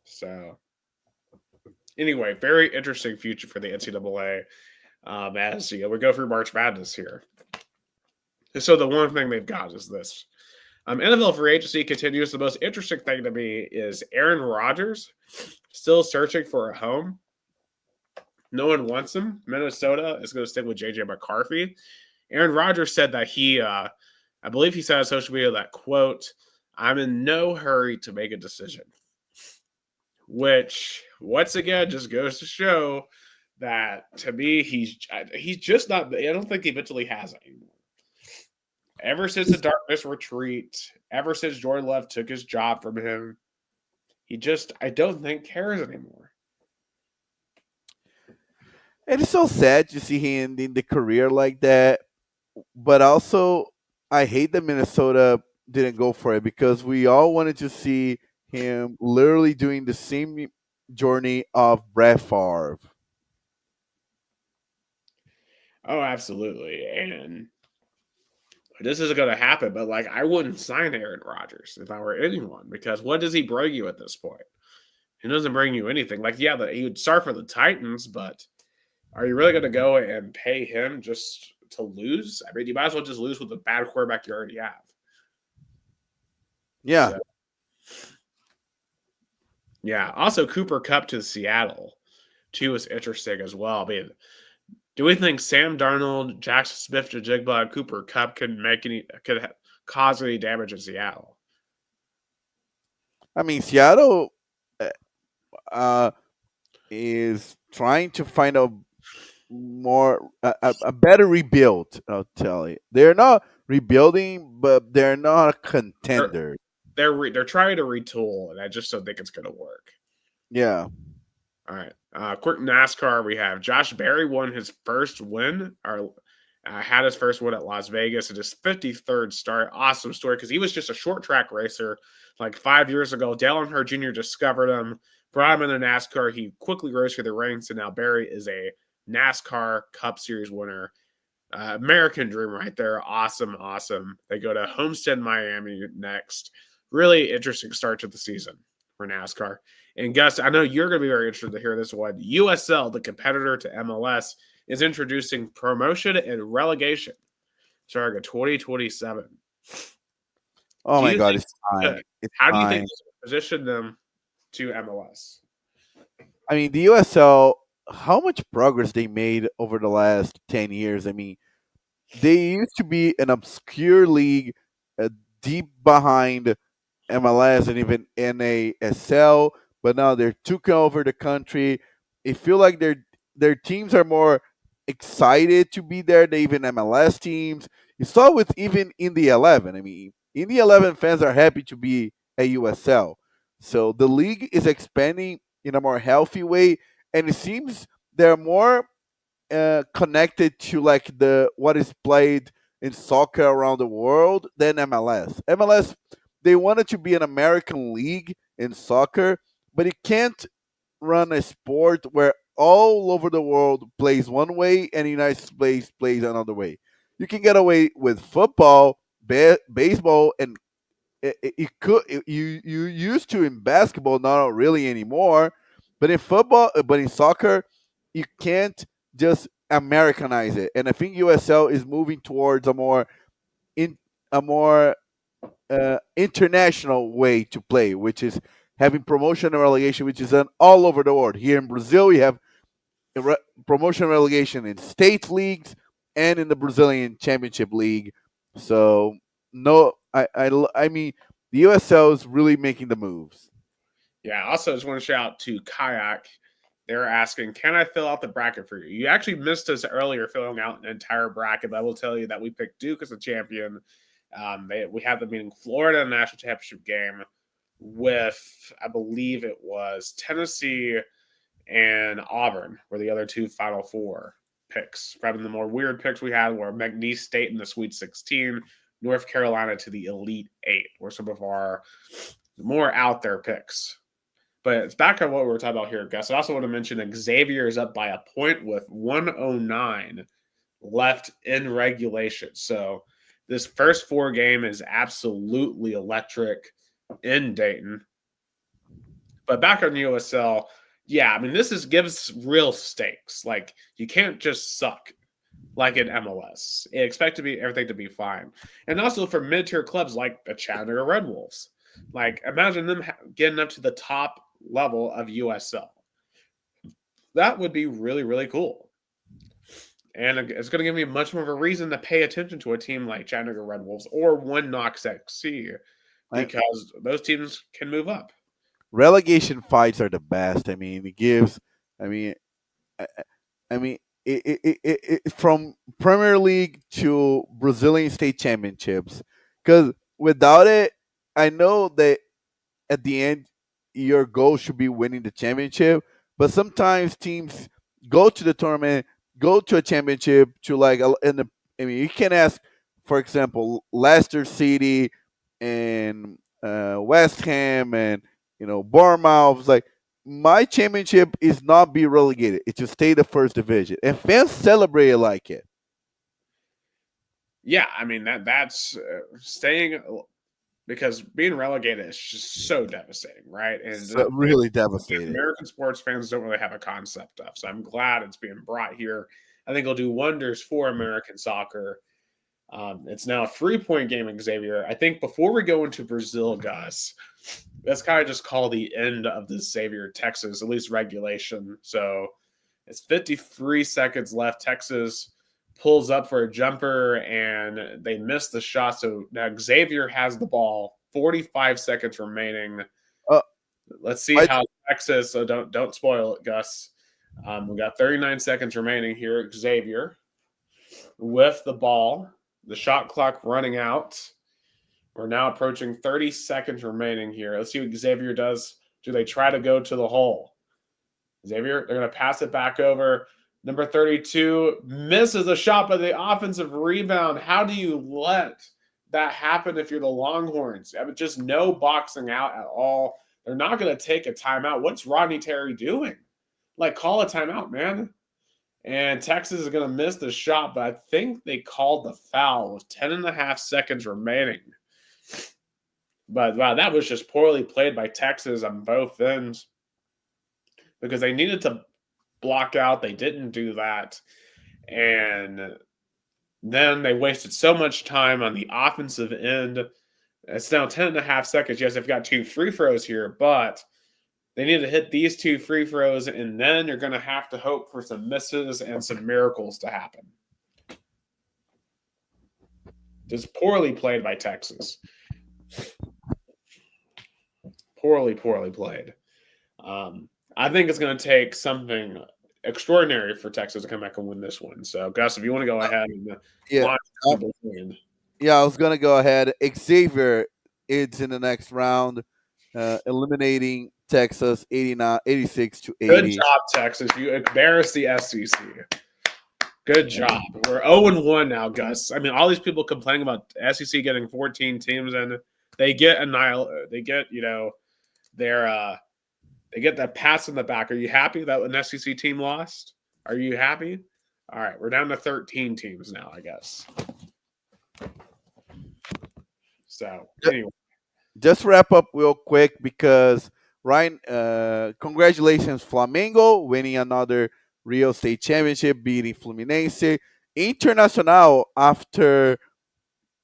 So, anyway, very interesting future for the NCAA as we go through March Madness here. So, the one thing they've got is this NFL free agency continues. The most interesting thing to me is Aaron Rodgers still searching for a home. No one wants him. Minnesota is going to stick with JJ McCarthy. Aaron Rodgers said that I believe he said on social media that, quote, I'm in no hurry to make a decision. Which, once again, just goes to show that to me, he's just not, I don't think he eventually has it anymore. Ever since the darkness retreat, ever since Jordan Love took his job from him, he just, I don't think, cares anymore. And it's so sad to see him ending the career like that. But also, I hate that Minnesota didn't go for it, because we all wanted to see him literally doing the same journey of Brett Favre. Oh, absolutely. And this isn't going to happen, but like, I wouldn't sign Aaron Rodgers if I were anyone because what does he bring you at this point? He doesn't bring you anything. Like, yeah, he would start for the Titans, but are you really going to go and pay him just to lose? I mean, you might as well just lose with the bad quarterback you already have. Yeah. So, yeah. Also, Cooper Cup to Seattle, too, is interesting as well. I mean, do we think Sam Darnold, Jackson Smith, Jigba, and Cooper Cup could cause any damage in Seattle? I mean, Seattle uh, uh, is trying to find a better rebuild. I'll tell you, they're not rebuilding, but they're not a They're contender. they're trying to retool, and I just don't think it's going to work. Yeah. All right. Quick NASCAR. We have Josh Berry won his first win, or had his first win at Las Vegas in his 53rd start. Awesome story because he was just a short track racer like 5 years ago. Dale Earnhardt Jr. discovered him, brought him into NASCAR. He quickly rose through the ranks, and now Berry is a NASCAR Cup Series winner. American dream right there. Awesome, awesome. They go to Homestead, Miami next. Really interesting start to the season for NASCAR. And Gus, I know you're going to be very interested to hear this one. USL, the competitor to MLS, is introducing promotion and relegation starting in 2027. Oh Do my you God, think? it's time. It's How do you think time. this will position them to MLS? I mean, the USL, how much progress they made over the last 10 years. I mean, they used to be an obscure league, deep behind MLS and even NASL, but now they're taking over the country. I feel like their teams are more excited to be there than even MLS teams. You saw with even in the 11. I mean, in the 11, fans are happy to be a USL. So the league is expanding in a more healthy way, and it seems they're more connected to like the what is played in soccer around the world than MLS. MLS, they wanted to be an American league in soccer, but it can't run a sport where all over the world plays one way, and the United States plays another way. You can get away with football, baseball, and you used to in basketball, not really anymore, but in football, but in soccer, you can't just Americanize it. And I think USL is moving towards in a more international way to play, which is having promotion and relegation, which is done all over the world. Here in Brazil, we have promotion and relegation in state leagues and in the Brazilian Championship League. So no, I mean the USL is really making the moves. Yeah. Also, just want to shout out to Kayak. They're asking, can I fill out the bracket for you? You actually missed us earlier filling out an entire bracket. But I will tell you that we picked Duke as a champion. We had them meeting Florida in the national championship game with, I believe it was Tennessee and Auburn were the other two Final Four picks. Probably the more weird picks we had were McNeese State in the Sweet 16, North Carolina to the Elite Eight, were some of our more out there picks. But it's back on what we were talking about here, Gus. I also want to mention Xavier is up by a point with 109 left in regulation. So this first four game is absolutely electric in Dayton. But back on USL, yeah, I mean, gives real stakes. Like, you can't just suck like in MLS. You expect everything to be fine. And also for mid-tier clubs like the Chattanooga Red Wolves. Like, imagine them getting up to the top level of USL. That would be really, really cool. And it's going to give me much more of a reason to pay attention to a team like Chattanooga Red Wolves or One Knox XC because those teams can move up. Relegation fights are the best. I mean, it gives. I mean, I mean, from Premier League to Brazilian state championships, because without it, I know that at the end, your goal should be winning the championship. But sometimes teams go to the tournament, go to a championship to like, I mean, you can ask, for example, Leicester City and West Ham and Bournemouth. Like my championship is not be relegated; it's to stay the first division, and fans celebrate it like it. Yeah, I mean that's staying because being relegated is just so devastating, right? And So really devastating. American sports fans don't really have a concept of. So I'm glad it's being brought here. I think it'll do wonders for American soccer. It's now a 3-point game, Xavier. I think before we go into Brazil, guys, that's kind of just call the end of the Xavier Texas, at least regulation. So it's 53 seconds left. Texas pulls up for a jumper and they miss the shot. So now Xavier has the ball. 45 seconds remaining. Uh, Let's see how Texas. So don't spoil it, Gus. We got 39 seconds remaining here. Xavier with the ball. The shot clock running out. We're now approaching 30 seconds remaining here. Let's see what Xavier does. Do they try to go to the hole? Xavier, they're going to pass it back over. Number 32 misses a shot by the offensive rebound. How do you let that happen if you're the Longhorns? I mean, just no boxing out at all. They're not going to take a timeout. What's Rodney Terry doing? Like, call a timeout, man. And Texas is going to miss the shot, but I think they called the foul with 10 and a half seconds remaining. But, wow, that was just poorly played by Texas on both ends because they needed to block out. They didn't do that. And then they wasted so much time on the offensive end. It's now 10 and a half seconds. Yes, they've got 2 free throws here, but they need to hit these 2 free throws, and then you're going to have to hope for some misses and some miracles to happen. Just poorly played by Texas. Poorly played. I think it's going to take something extraordinary for Texas to come back and win this one. So, Gus, if you want to go ahead and launch I was going to go ahead. Xavier is in the next round, eliminating Texas 86 to 80. Good job, Texas. You embarrassed the SEC. Good job. We're 0-1 now, Gus. I mean, all these people complaining about SEC getting 14 teams, and they get annihilated. They get, their They get that pass in the back. Are you happy that an SEC team lost? Are you happy? All right, we're down to 13 teams now, I guess. So anyway, Just wrap up real quick because Ryan, congratulations, Flamengo winning another Rio State Championship, beating Fluminense. Internacional after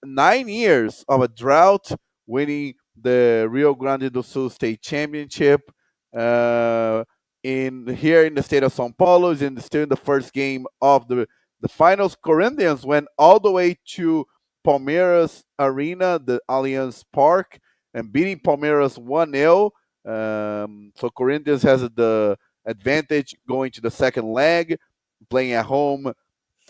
9 years of a drought, winning the Rio Grande do Sul State Championship. Uh, in here in the state of São Paulo, is still in the first game of the finals. Corinthians went all the way to Palmeiras Arena, the Allianz Park, and beating Palmeiras 1-0. So Corinthians has the advantage going to the second leg, playing at home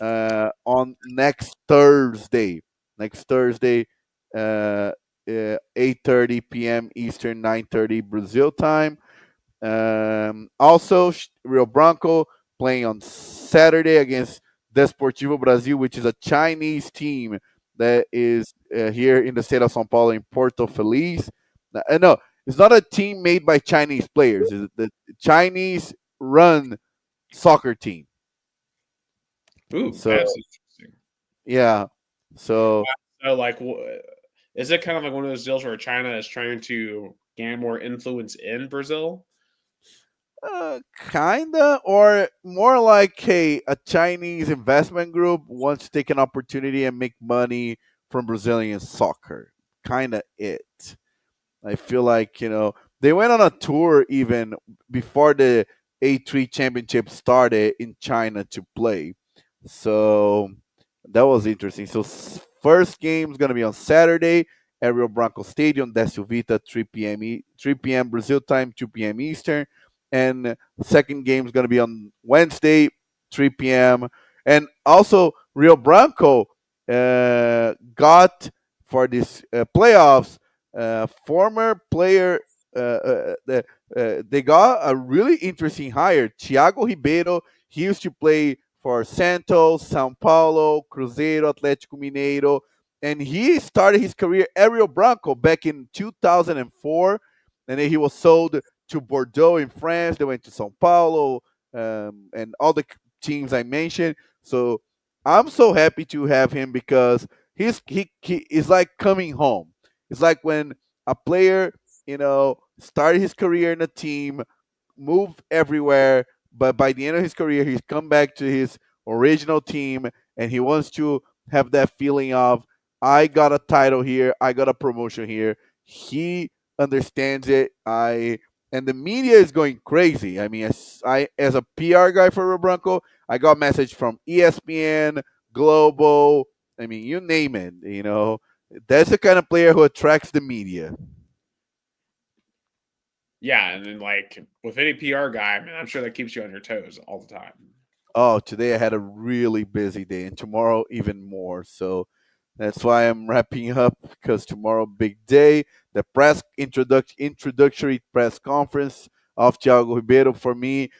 on next Thursday. Next Thursday, 8:30 p.m. Eastern, 9:30 Brazil time. Also, Rio Branco playing on Saturday against Desportivo Brasil, which is a Chinese team that is here in the state of São Paulo in Porto Feliz. No, it's not a team made by Chinese players. It's the Chinese run soccer team. ooh, So that's interesting. yeah, so So, like, is it kind of like one of those deals where China is trying to gain more influence in Brazil? kinda, or more like a Chinese investment group wants to take an opportunity and make money from Brazilian soccer. Kinda it. I feel like they went on a tour even before the A3 Championship started in China to play. So that was interesting. So first game is gonna be on Saturday at Rio Branco Stadium, Décio Vita, 3 p.m. 3 p.m. Brazil time, 2 p.m. Eastern, and second game is gonna be on Wednesday, 3 p.m. And also Rio Branco got for this playoffs former player. They got a really interesting hire, Thiago Ribeiro. He used to play for Santos, São Paulo, Cruzeiro, Atlético Mineiro, and he started his career at Rio Branco back in 2004, and then he was sold to Bordeaux in France. They went to São Paulo, and all the teams I mentioned. So I'm so happy to have him because he is like coming home. It's like when a player, started his career in a team, moved everywhere, but by the end of his career, he's come back to his original team, and he wants to have that feeling of I got a title here, I got a promotion here. He understands it. I and the media is going crazy. I mean, as a PR guy for Rio Branco, I got message from ESPN, Global. I mean, you name it. That's the kind of player who attracts the media. Yeah, and then like with any PR guy, man, I'm sure that keeps you on your toes all the time. Oh, today I had a really busy day, and tomorrow even more. So that's why I'm wrapping up because tomorrow big day. The introductory press conference of Thiago Ribeiro for me,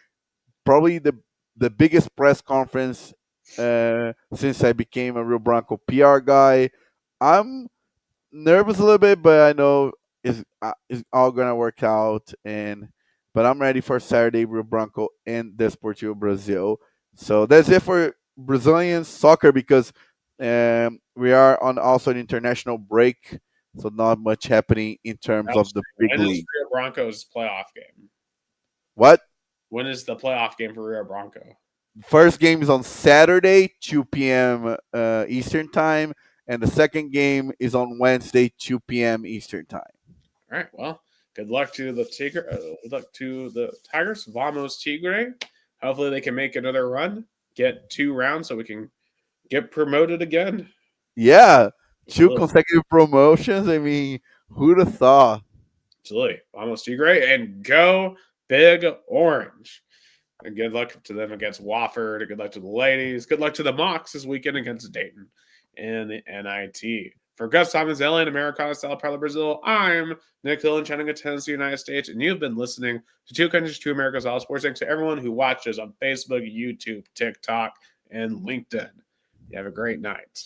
probably the biggest press conference since I became a Rio Branco PR guy. I'm nervous a little bit, but I know it's all gonna work out. But I'm ready for Saturday, Rio Branco and Desportivo Brazil. So that's it for Brazilian soccer because we are on also an international break, so not much happening in terms of the big When is league. Rio Broncos playoff game? What? When is the playoff game for Rio Branco? First game is on Saturday, 2 p.m. Eastern time, and the second game is on Wednesday, 2 p.m. Eastern time. All right. Well, good luck to the Tigre. Good luck to the Tigers. Vamos Tigre. Hopefully they can make another run, get 2 rounds, so we can get promoted again. Yeah, two Absolutely. consecutive promotions. I mean, who'd have thought? Absolutely. Vamos Tigre and go Big Orange. And good luck to them against Wofford. Good luck to the ladies. Good luck to the Mocs this weekend against Dayton and the NIT. For Gus Thomas, Alien Americana Style Parlor Brazil, I'm Nick Hill in Chattanooga, Tennessee, United States, and you've been listening to Two Countries, Two Americas, All Sports. Thanks to everyone who watches on Facebook, YouTube, TikTok, and LinkedIn. You have a great night.